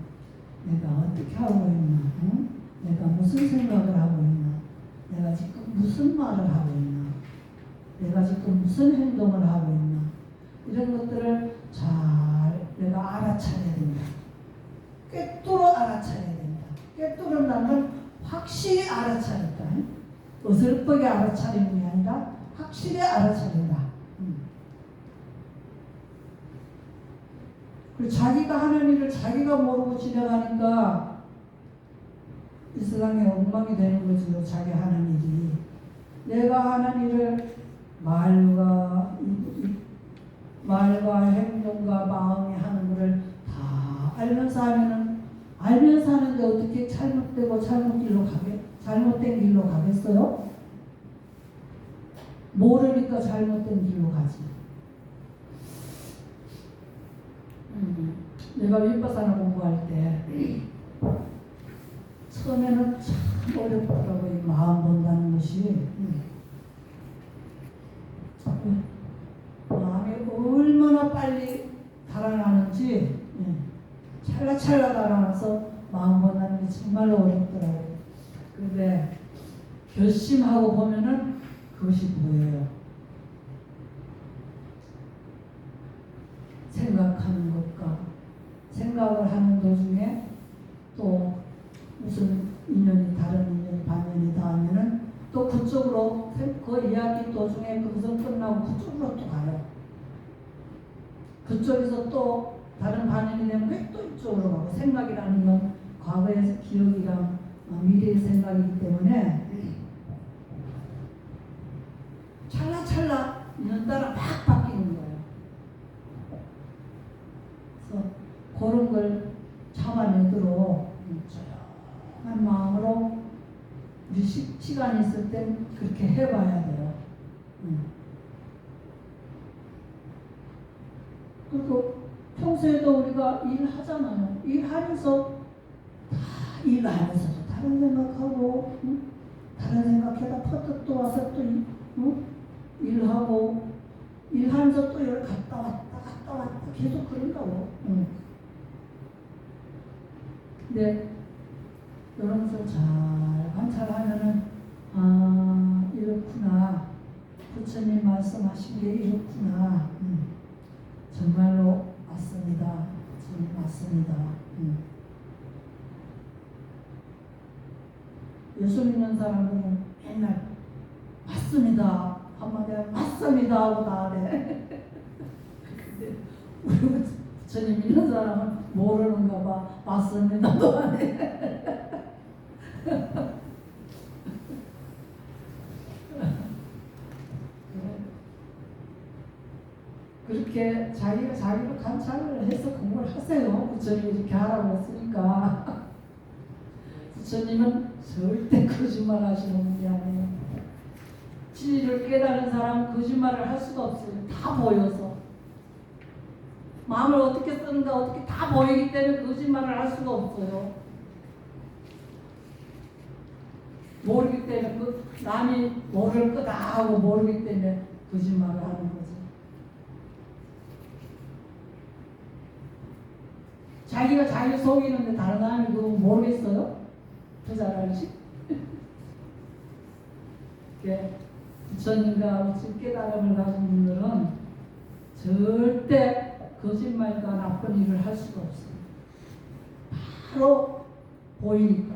내가 어떻게 하고 있나? 응? 내가 무슨 생각을 하고 있나? 내가 지금 무슨 말을 하고 있나? 내가 지금 무슨 행동을 하고 있나? 이런 것들을 잘 내가 알아차려야 된다. 꿰뚫어 알아차려야 된다. 꿰뚫은다는 건 확실히 알아차린다. 어설프게 알아차리는 게 아니라 확실히 알아차린다. 그리고 자기가 하는 일을 자기가 모르고 지나가니까 이 세상에 엉망이 되는 거죠. 자기 하는 일이. 내가 하는 일을 말과 행동과 마음이 하는 것을 다 알면서 하면은 알면서 하는데 어떻게 잘못된 길로 가겠어요? 모르니까 잘못된 길로 가지. 내가 윗바사나 공부할 때 처음에는 참 어렵더라고요. 이 마음 본다는 것이. 마음이 얼마나 빨리 달아나는지 찰나찰나 달아나서 마음 본다는 게 정말로 어렵더라고요. 그런데 결심하고 보면은 그것이 뭐예요? 생각하는 것과 생각을 하는 도중에 또 무슨 인연이 다른 인연이 반연이다 하면은 또 그쪽으로 그 이야기 도중에 그것은 끝나고 그쪽으로 또 가요. 그쪽에서 또 다른 반연이 되면 왜 또 이쪽으로 가고 생각이라는 건 과거의 기억이랑 미래의 생각이기 때문에 찰나찰나 인연 따라 막 바뀌는 거예요. 그래서 그런 걸 참아내도록 조용한 마음으로 우리 시간이 있을 땐 그렇게 해봐야 돼요. 그리고 평소에도 우리가 일하잖아요. 일하면서 다 일하면서도 다른 생각하고 다른 생각해다 퍼뜩 또 와서 또 일하고 일하면서 또 여기 갔다 왔다 계속 그런다고. 근데 이런 것을 잘 관찰하면은 아 이렇구나, 부처님 말씀하신 게 이렇구나. 정말로 맞습니다. 정말 맞습니다. 예수 믿는 사람들은 맨날 맞습니다. 한마디 하면 맞습니다 하고 나네. 근데 우리 부처님 믿는 사람은 모르는가 봐. 맞습니다도 안 해. 그렇게 자기가 자기를 관찰을 해서 공부를 하세요. 부처님이 이렇게 하라고 했으니까. 부처님은 절대 거짓말 하시는 분이 아니에요. 진리를 깨달은 사람은 거짓말을 할 수가 없어요. 다 보여서. 마음을 어떻게 쓰는가 어떻게 다 보이기 때문에 거짓말을 할 수가 없어요. 모르기 때문에 남이 모를 거다 하고 모르기 때문에 거짓말을 하는 거죠. 자기가 자기 속이는데 다른 사람이 그거 모르겠어요? 더 잘 알지? 부처님과 우리 깨달음을 가진 분들은 절대 거짓말과 나쁜 일을 할 수가 없어요. 바로 보이니까.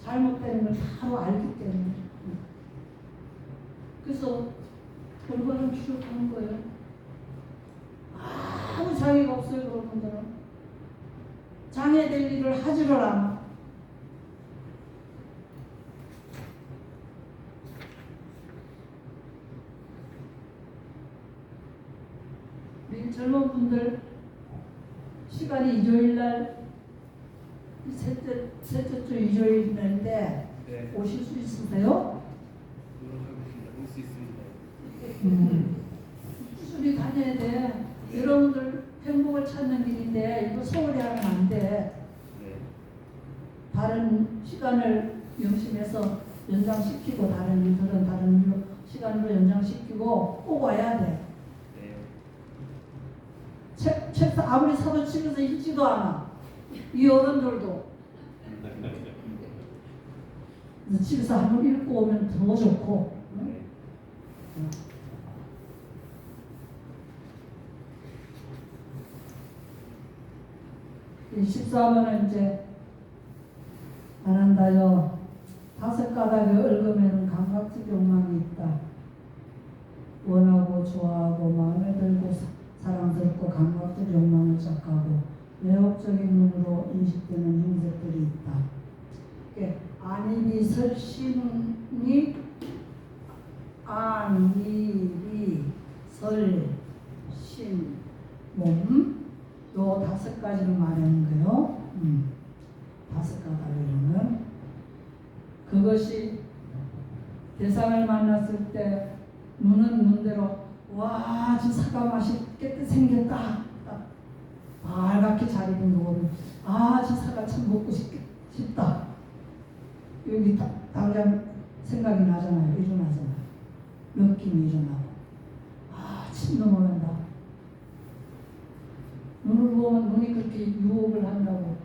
잘못되는 걸 바로 알기 때문에. 그래서 결과는 추적하는 거예요. 아무 장애가 없어요. 그런 분들은. 장애될 일을 하지를 않아. 우리 젊은 분들 시간이 일요일날 셋째 주 일요일인데 네. 오실 수 있으세요? 노력하겠습니다. 올 수 있습니다. 꾸준히 다녀야 돼. 여러분들 행복을 찾는 길인데 이거 소홀히 하면 안 돼. 네. 다른 시간을 영심해서 연장시키고 다른 일들은 다른 일로 시간으로 연장시키고 꼭 와야 돼. 네. 책 아무리 사도 집에서 읽지도 않아. 이 어른들도. 그래서 집에서 한번 읽고 오면 더 좋고. 네. 이 14번은 이제 안 한다요. 다섯 가닥의 얽음에는 감각적 욕망이 있다. 원하고 좋아하고 마음에 들고 사랑스럽고 감각적 욕망을 작하고 매혹적인 눈으로 인식되는 행색들이 있다. 안이비 설심이 안이비 설심 몸 요 다섯 가지를 말하는 거예요. 다섯 가닥이면 그것이 대상을 만났을 때 눈은 눈대로 와, 저 사과 맛이 깨끗 생겼다. 빨갛게 잘 익은 거를 저 사과 참 먹고 싶다. 여기 당장 생각이 나잖아요. 일어나잖아요. 느낌이 일어나고 침 넘어간다. 눈을 보면 눈이 그렇게 유혹을 한다고.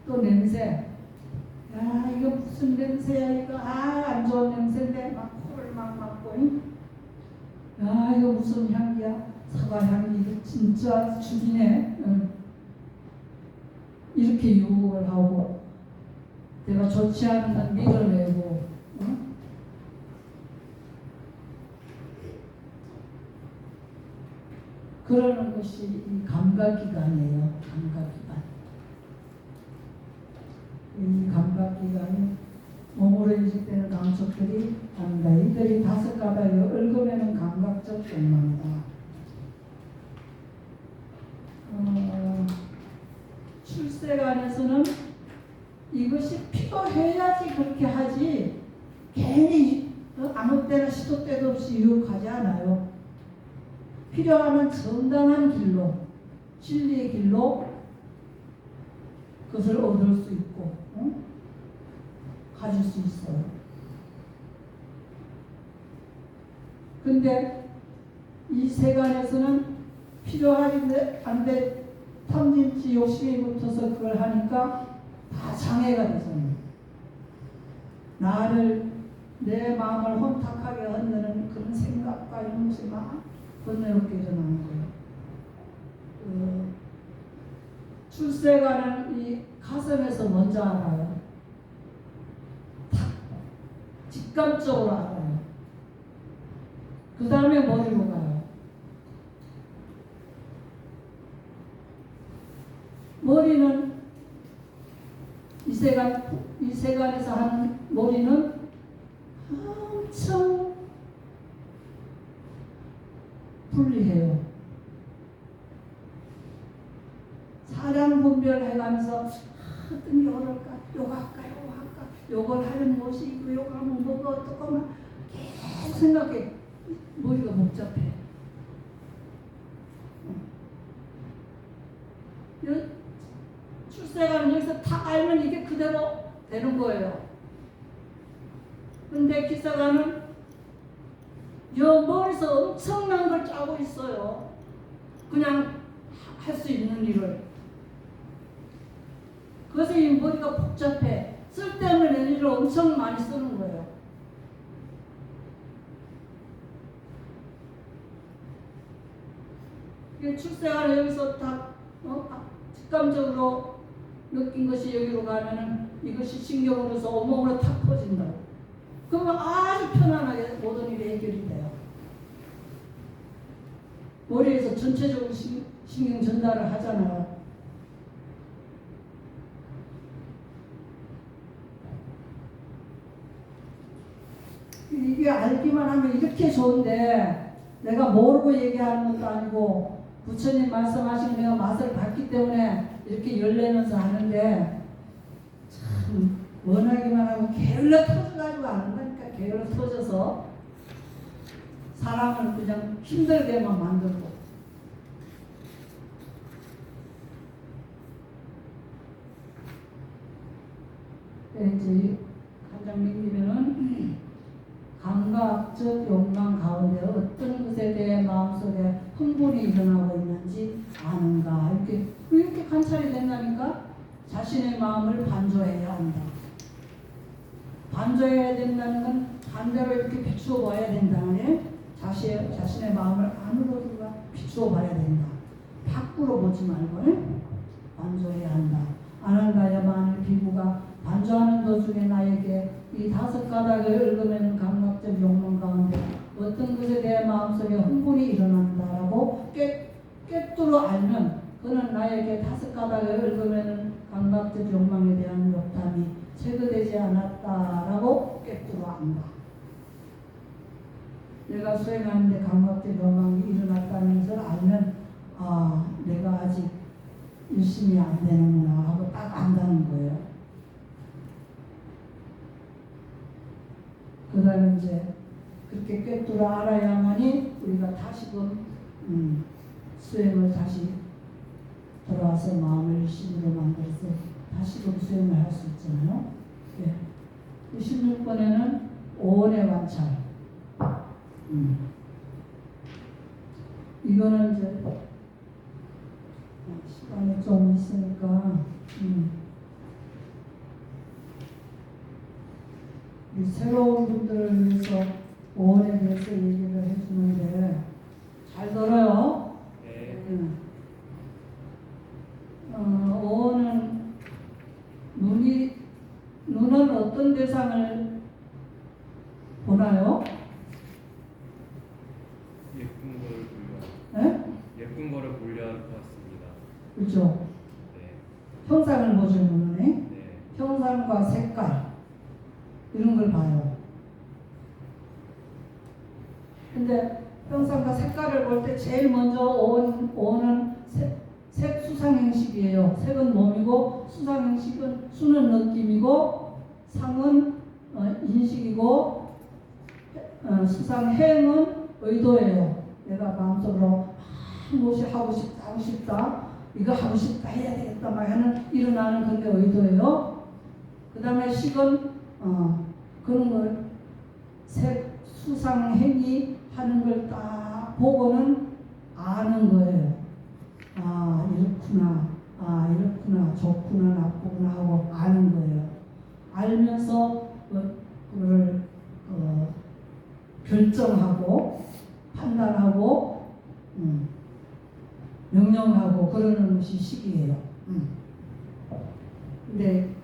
또 냄새. 이거 무슨 냄새야 이거. 안 좋은 냄새인데 막 코를 막 막고. 이거 무슨 향기야. 사과 향기. 이거 진짜 죽이네. 이렇게 유혹을 하고 내가 좋지 않은 건 밀어내고. 그러는 것이 이 감각기관이에요. 감각기관. 이 감각기관이 몸으로 인식되는 감촉들이 합니다. 이들이 5가닥에 얽으면 감각적 욕망이다. 출세관에서는 이것이 필요해야지 그렇게 하지 괜히 아무 때나 시도 때도 없이 유혹하지 않아요. 필요하면 정당한 길로, 진리의 길로 그것을 얻을 수 있고 가질 수 있어요. 근데 이 세간에서는 필요한데 안돼 탐진치 욕심이 붙어서 그걸 하니까 다 장애가 되잖아요. 나를 내 마음을 혼탁하게 흔드는 그런 생각과 이런 것이 막 번뇌롭게 일어나는 거예요. 출세가는 이 가슴에서 먼저 알아요. 직감적으로 알아요. 그 다음에 머리로 가요. 머리는 이 세간에서 하는 머리는 엄청 불리해요. 사량 분별해가면서 어떤 요럴까, 요거 할까, 요거 할까, 요걸 하면 무엇이고, 요거 하면 뭐가 어떡하면 계속 생각해. 머리가 복잡해. 출세가는 여기서 다 알면 이게 그대로 되는 거예요. 근데 기사가는 여 머리에서 엄청난 걸 짜고 있어요. 그냥 할 수 있는 일을. 그래서 이 머리가 복잡해. 쓸데없는 에너지를 엄청 많이 쓰는 거예요. 출세가는 여기서 다 직감적으로 느낀 것이 여기로 가면은 이것이 신경으로서 온몸으로 탁 퍼진다. 그러면 아주 편안하게 모든 일이 해결이 돼요. 머리에서 전체적으로 신경 전달을 하잖아요. 이게 알기만 하면 이렇게 좋은데 내가 모르고 얘기하는 것도 아니고 부처님 말씀하신 내가 맛을 봤기 때문에 이렇게 열내면서 하는데 참 원하기만 하고 게을러 터져가지고 안 한다니까. 게을러 터져서 사람을 그냥 힘들게만 만들고. 이제 가장 믿으면은 감각적 욕망 가운데 어떤 것에 대해 마음속에 흥분이 일어나고 있는지 아는가. 이렇게 관찰이 된다니까. 자신의 마음을 반조해야 한다. 반조해야 된다는 건 반대로 이렇게 비추어 봐야 된다네. 자신의 마음을 안으로 비추어 봐야 된다. 밖으로 보지 말고 반조해야 한다. 아난가야만의 비구가 반조하는 도중에 나에게 이 5가닥을 얽으면 감각적 욕망 가운데 어떤 것에 대해 마음속에 흥분이 일어난다라고 꿰뚫어 알면 그는 나에게 5가닥을 얽으면 감각적 욕망에 대한 욕탐이 제거되지 않았다라고 꿰뚫어 안다. 내가 수행하는데 감각적 욕망이 일어났다는 것을 알면 내가 아직 열심히 안 되는구나 하고 딱 안다는 거예요. 그 다음에 이제 그렇게 꿰뚫어 알아야만이 우리가 다시금 수행을 다시 돌아와서 마음을 신으로 만들어서 다시금 수행을 할 수 있잖아요. 예. 16번에는 오온의 관찰. 이거는 이제 시간이 좀 있으니까 이 새로운 분들을 위해서 오온에 대해서 얘기를 해주는데 잘 들어요. 네. 오온은 눈은 어떤 대상을 보나요? 예쁜 거를 보려. 네? 예쁜 거를 보려 할 것 같습니다. 그렇죠. 네. 형상을 보죠, 눈은. 네. 형상과 색깔 이런 걸 봐요. 근데 형상과 색깔을 볼 때 제일 먼저 오는 색 수상행식이에요. 색은 몸이고 수상행식은 수는 느낌이고 상은 인식이고 수상행은 의도예요. 내가 마음속으로 무엇이 하고 싶다 이거 하고 싶다 해야 되겠다 막 하는 일어나는 그게 의도예요. 그 다음에 식은 그런 걸 색 수상행위 하는 걸 딱 보고는 아는 거예요. 아 이렇구나, 아 이렇구나, 좋구나, 나쁘구나 하고 아는 거예요. 알면서 그걸 결정하고 판단하고 명령하고 그러는 것이 식이에요. 근데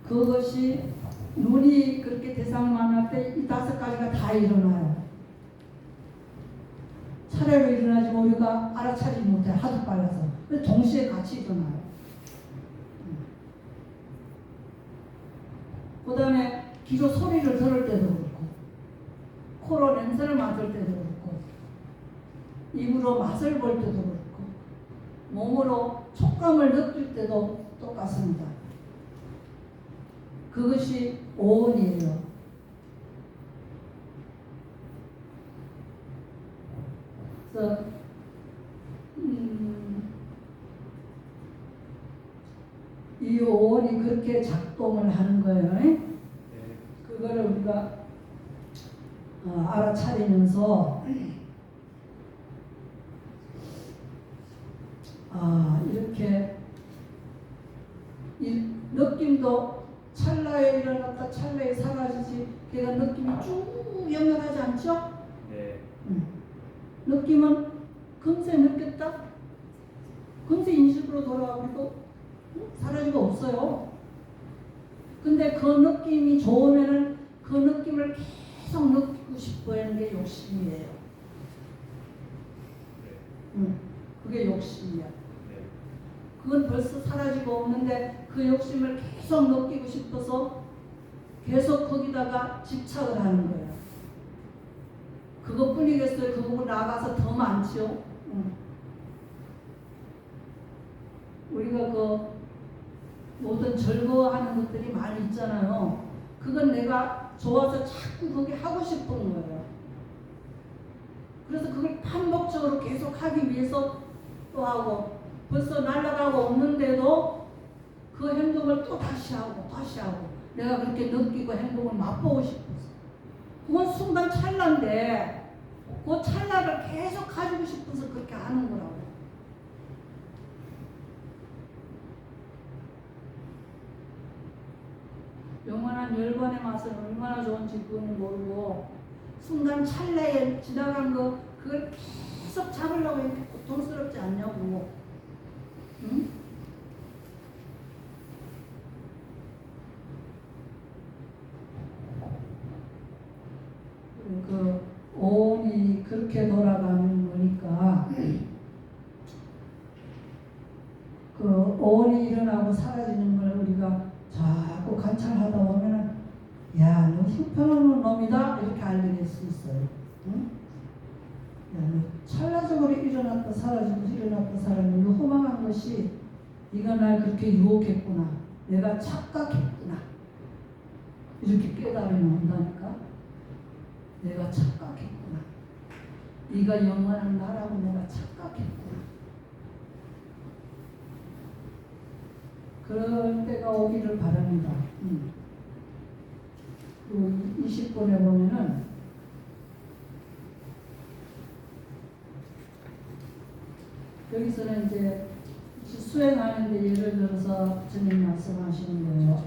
그것이 눈이 그렇게 대상을 만날 때 이 5가지가 다 일어나요. 차례로 일어나지만 우리가 알아차리지 못해 하도 빨라서. 동시에 같이 일어나요. 그 다음에 귀로 소리를 들을 때도 그렇고 코로 냄새를 맡을 때도 그렇고 입으로 맛을 볼 때도 그렇고 몸으로 촉감을 느낄 때도 똑같습니다. 그것이 오온이에요. 그래서 이 오온이 그렇게 작동을 하는 거예요. 네. 그거를 우리가 알아차리면서 이렇게 이 느낌도 찰나에 일어났다 찰나에 사라지지 걔가 느낌이 쭉 연결하지 않죠? 네. 느낌은 금세 느꼈다 금세 인식으로 돌아가고 또 사라지고 없어요. 근데 그 느낌이 좋으면은 그 느낌을 계속 느끼고 싶어 하는 게 욕심이에요. 네. 그게 욕심이야. 네. 그건 벌써 사라지고 없는데 그 욕심을 계속 느끼고 싶어서 계속 거기다가 집착을 하는 거예요. 그것뿐이겠어요. 그거보다 나아가서 더 많지요. 우리가 그 모든 즐거워하는 것들이 많이 있잖아요. 그건 내가 좋아서 자꾸 그게 하고 싶은 거예요. 그래서 그걸 반복적으로 계속 하기 위해서 또 하고 벌써 날아가고 없는데도 그 행동을 또 다시 하고 내가 그렇게 느끼고 행동을 맛보고 싶어서 그건 순간 찰나인데 그 찰나를 계속 가지고 싶어서 그렇게 하는 거라고. 영원한 열반의 맛은 얼마나 좋은지 그건 모르고 순간 찰나에 지나간 거 그걸 계속 잡으려고 했는데 고통스럽지 않냐고. 응? 그 오온이 그렇게 돌아가는 거니까 그 오온이 일어나고 사라지는 걸 우리가 자꾸 관찰하다 보면은 야, 너 형편없는 놈이다 이렇게 알게 될 수 있어요. 응? 야, 너 찰나적으로 일어났다 사라지고 일어났다 사라지고 너 허망한 것이 네가 날 그렇게 유혹했구나. 내가 착각했구나. 이렇게 깨달음이 온다니까. 내가 착각했구나. 네가 영원한 나라고 내가 착각했구나. 그럴 때가 오기를 바랍니다. 그리고 20번에 보면은 여기서는 이제 수행하는데 예를 들어서 주님 말씀하시는 거예요.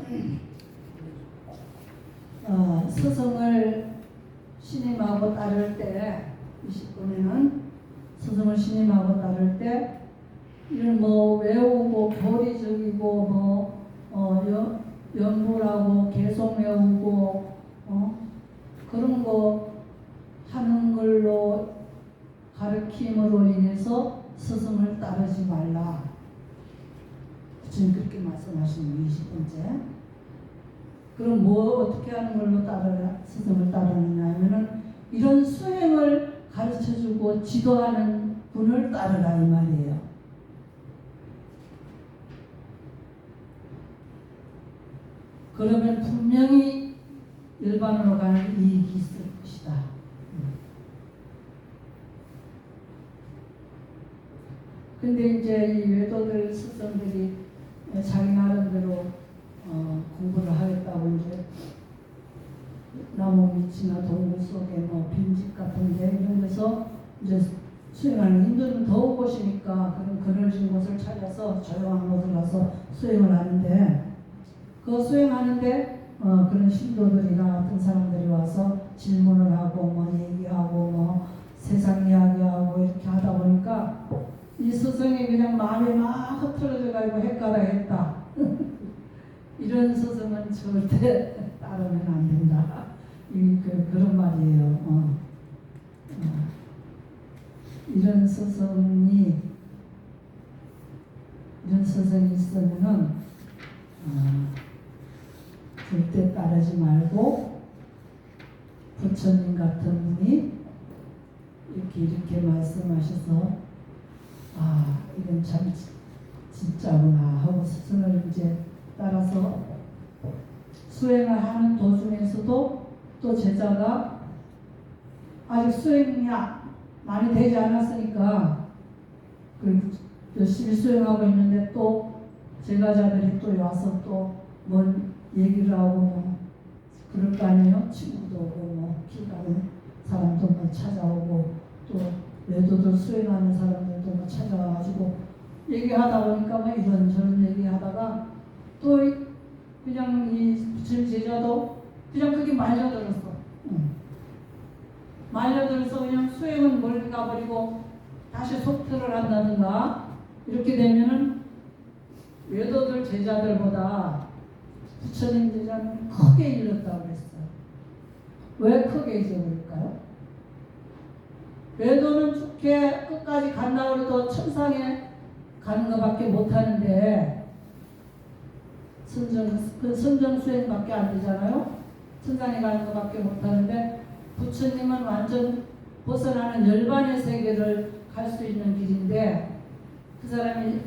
스승을 신임하고 따를 때 20번에는 스승을 신임하고 따를 때 이런 뭐 외우고 교리적이고 연구라고 계속 외우고 그런 거 하는 걸로 가르침으로 인해서 스승을 따르지 말라. 지금 그렇게 말씀하시는 20번째. 그럼 뭐 어떻게 하는 걸로 스승을 따르느냐 하면은 이런 수행을 가르쳐주고 지도하는 분을 따르라 이 말이에요. 그러면 분명히 일반으로 가는 이익이 있을 것이다. 근데 이제 이 외도들 스승들이 자기 나름대로 공부를 하겠다고 이제 나무 밑이나 동굴 속에 뭐 빈집 같은데 이런 데서 이제 수행하는 힘들면 더운 곳이니까 그런 그늘진 곳을 찾아서 조용한 곳을 가서 수행을 하는데 그 수행하는데 그런 신도들이나 같은 사람들이 와서 질문을 하고 뭐 얘기하고 뭐 세상 이야기하고 이렇게 하다 보니까 이 스승이 그냥 마음이 막 흐트러져 가지고 헷가닥했다. 이런 스승은 절대 따르면 안 된다. 그런 말이에요. 이런 스승이 있으면은 절대 따르지 말고 부처님 같은 분이 이렇게 말씀하셔서 이건 참 진짜구나 하고 스승을 이제 따라서 수행을 하는 도중에서도 또 제자가 아직 수행이 많이 되지 않았으니까 열심히 수행하고 있는데 또 제자들이 또 와서 또 뭔 얘기를 하고 뭐 그럴 거 아니에요. 친구도 오고 뭐 기다린 사람도 뭐 찾아오고 또 외도들 수행하는 사람들도 뭐 찾아와가지고 얘기하다 보니까 뭐 이런저런 얘기하다가 또 그냥 이 부처님 제자도 그냥 그게 말려들었어. 말려들어서 그냥 수행은 멀리 가버리고 다시 속퇴를 한다든가 이렇게 되면은 외도들 제자들보다 부처님 제자는 크게 잃었다고 그랬어요. 왜 크게 잊어버릴까요? 외도는 좋게 끝까지 간다고 해도 천상에 가는 것밖에 못하는데 선정 수행밖에 안 되잖아요. 천상에 가는 것밖에 못하는데 부처님은 완전 벗어나는 열반의 세계를 갈 수 있는 길인데 그 사람이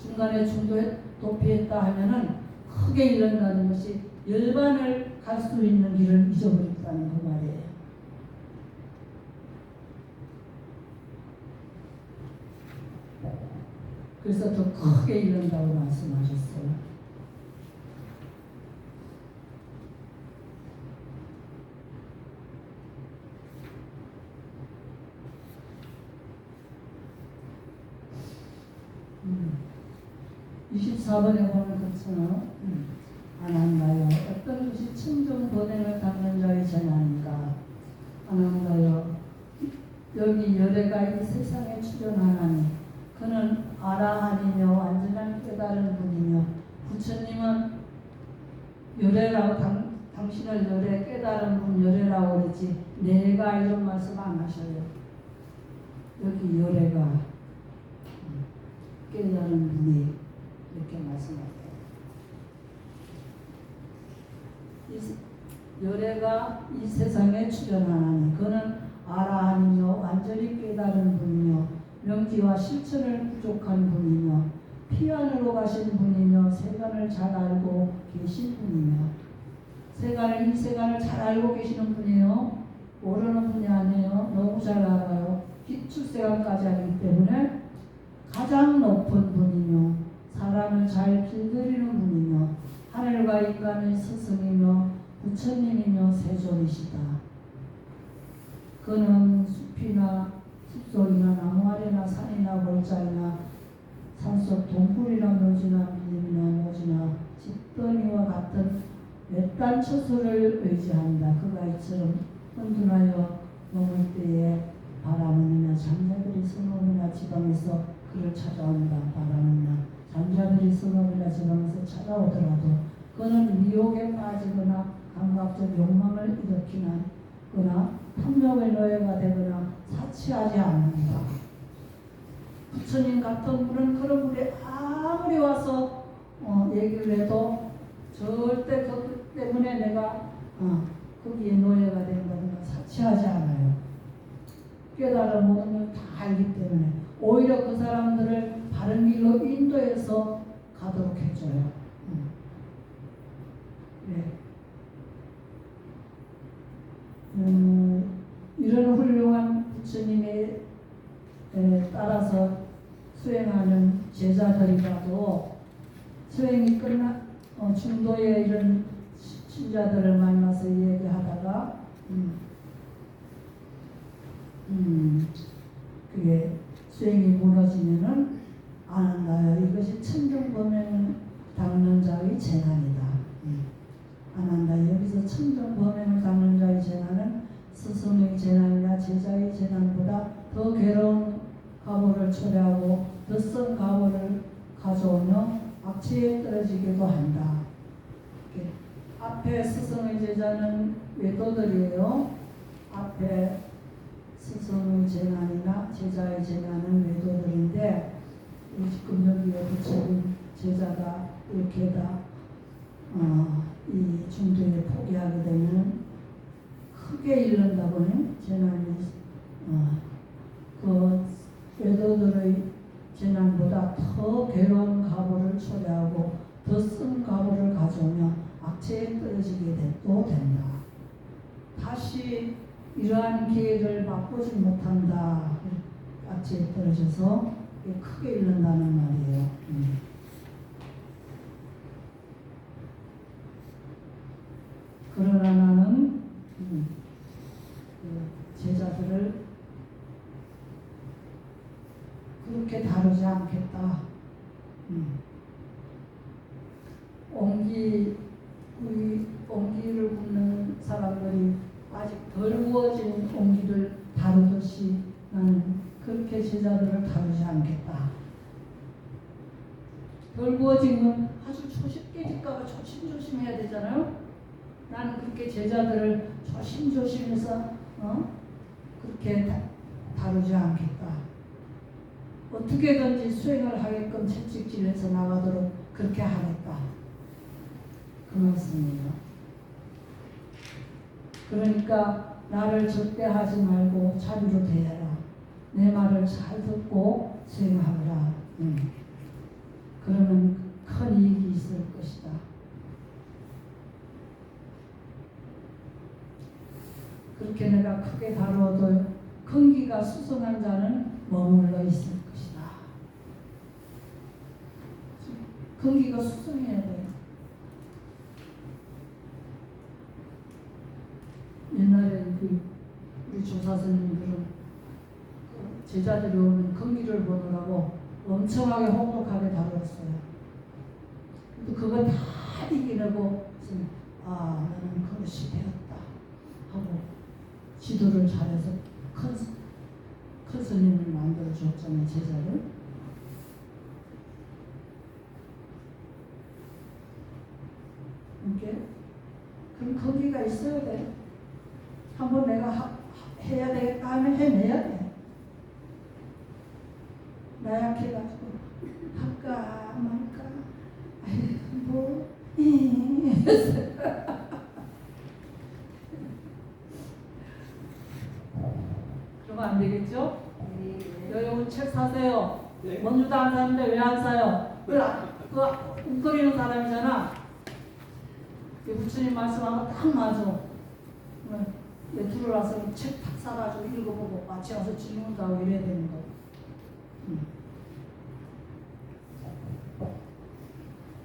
중간에 중도에 도피했다 하면은 크게 잃는다는 것이 열반을 갈 수 있는 길을 잊어버렸다는 그 말이에요. 그래서 더 크게 잃는다고 말씀하셨어요. 음. 24번에 보면 그렇잖아요. 안한가요? 어떤 것이 청정 번행을 닦는 자의 재난인가? 안한가요? 여기 열애가 이 세상에 출현하나니 그는 아라한이며 완전한 깨달은 분이며 부처님은 열애라고 당신을 열애 깨달은 분 열애라고 그러지 내가 이런 말씀 안 하셔요. 여기 열애가 깨달은 분이 이렇게 말씀하세요. 열애가 이 세상에 출현하나니 그는 아라한이며 완전히 깨달은 분이며 명기와 실천을 부족한 분이며 피안으로 가신 분이며 세간을 잘 알고 계신 분이며 이 세간을 잘 알고 계시는 분이에요. 모르는 분이 아니에요. 너무 잘 알아요. 높은 분이며 사람을 잘 길들이는 분이며 하늘과 인간의 스승이며 부처님이며 세존이시다. 그는 숲이나 숲속이나 나무 아래나 산이나 골짜기나 산속 동굴이나 묘지나 밀림이나 노지나 집더미와 같은 외딴 처소를 의지한다. 그가 이처럼 혼돈하여 머물 때에 바람은이나 잠자들이 성읍이나 지방에서 그를 찾아온다. 바람은이나 잠자들이 성읍이나 지방에서 찾아오더라도 그는 미혹에 빠지거나 감각적 욕망을 일으키거나 탐욕의 노예가 되거나 사치하지 않는다. 부처님 같은 분은 그런 분이 아무리 와서 얘기를 해도 절대 그 때문에 내가 거기에 노예가 된다든가 사치하지 않아요. 깨달은 모든 걸 다 알기 때문에 오히려 그 사람들을 바른 길로 인도해서 가도록 해줘요. 네. 이런 훌륭한 부처님에 따라서 수행하는 제자들이라도 수행이 끝나 중도에 이런 신자들을 만나서 얘기하다가 그게 수행이 무너지면은 안 한다요. 이것이 천정범행 당하는 자의 재난이다. 안 한다. 여기서 천정범행을 당하는 자의 재난은 스승의 재난이나 제자의 재난보다 더 괴로운 가보를 초래하고 더 쓴 가보를 가져오며 악취에 떨어지기도 한다. 앞에 스승의 제자는 외도들이에요. 앞에 스승의 재난이나 제자의 재난은 외도들인데 지금 여기에 부처님 제자가 이렇게 다 이 중도에 포기하게 되면 크게 잃는다고는 재난이 그 외도들의 재난보다 더 괴로운 가보를 초래하고 더 쓴 가보를 가져오며 악취에 떨어지게 도 된다. 다시 이러한 기회를 맛보지 못한다. 악취에 떨어져서 크게 잃는다는 말이에요. 그러나 나는 제자들을 그렇게 다루지 않겠다. 옹기를 굽는 사람들이 아직 덜 구워진 옹기를 다루듯이 나는 그렇게 제자들을 다루지 않겠다. 덜 구워진 건 아주 초식깨질까봐 조심조심해야 되잖아요. 나는 그렇게 제자들을 조심조심해서 그렇게 다루지 않겠다. 어떻게든지 수행을 하게끔 채찍질해서 나가도록 그렇게 하겠다. 그 말씀이에요. 그러니까 나를 적대하지 말고 자비로 대해라. 내 말을 잘 듣고 수행하라. 그러면 큰 이익이 있을 것이다. 그렇게 내가 크게 다루어도 근기가 수승한 자는 머물러 있을 것이다. 근기가 수승해야 돼요. 옛날에 우리 조사선님들은 제자들이 오면 근기를 보느라고 엄청나게 혹독하게 다뤘어요. 또 그거 다 이기려고 나는 그것이 되었다 하고 지도를 잘해서 큰 스님을 만들어 주었잖아요. 제자를. 이게 그럼 거기가 있어야 돼. 한번 내가 해야 되겠다 하면 해내야 돼. 나약해가지고 할까 말까 뭐 그러면 안 되겠죠? 여러분 책 사세요. 네. 원주도 안 사는데 왜 안 사요? 그 웃거리는 사람이잖아. 부처님 말씀하고 딱 맞아. 들어와서 책 탁 사가지고 읽어보고 마치 와서 질문도 하고 이래야 되는 거.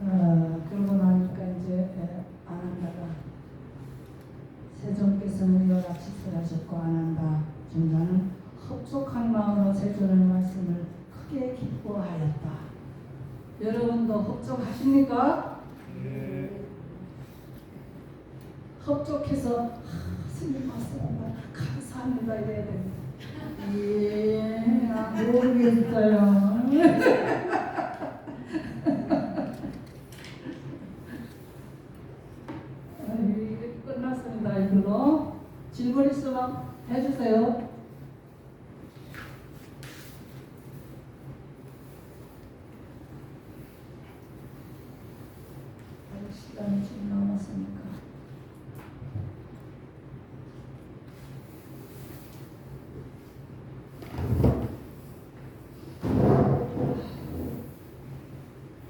그러고 나니까 이제 안 한다가 세존께서는 열악치설하셨고 안 한다. 중자는 흡족한 마음으로 세존의 말씀을 크게 기뻐하였다. 여러분도 흡족하십니까? 흡족해서 스님 말씀합니다. 감사합니다 이래야 됩니다. 예, 모르겠어요. 이게 끝났습니다. 이걸로 질문 있으면 해주세요. 아직 시간이 좀 남았습니다.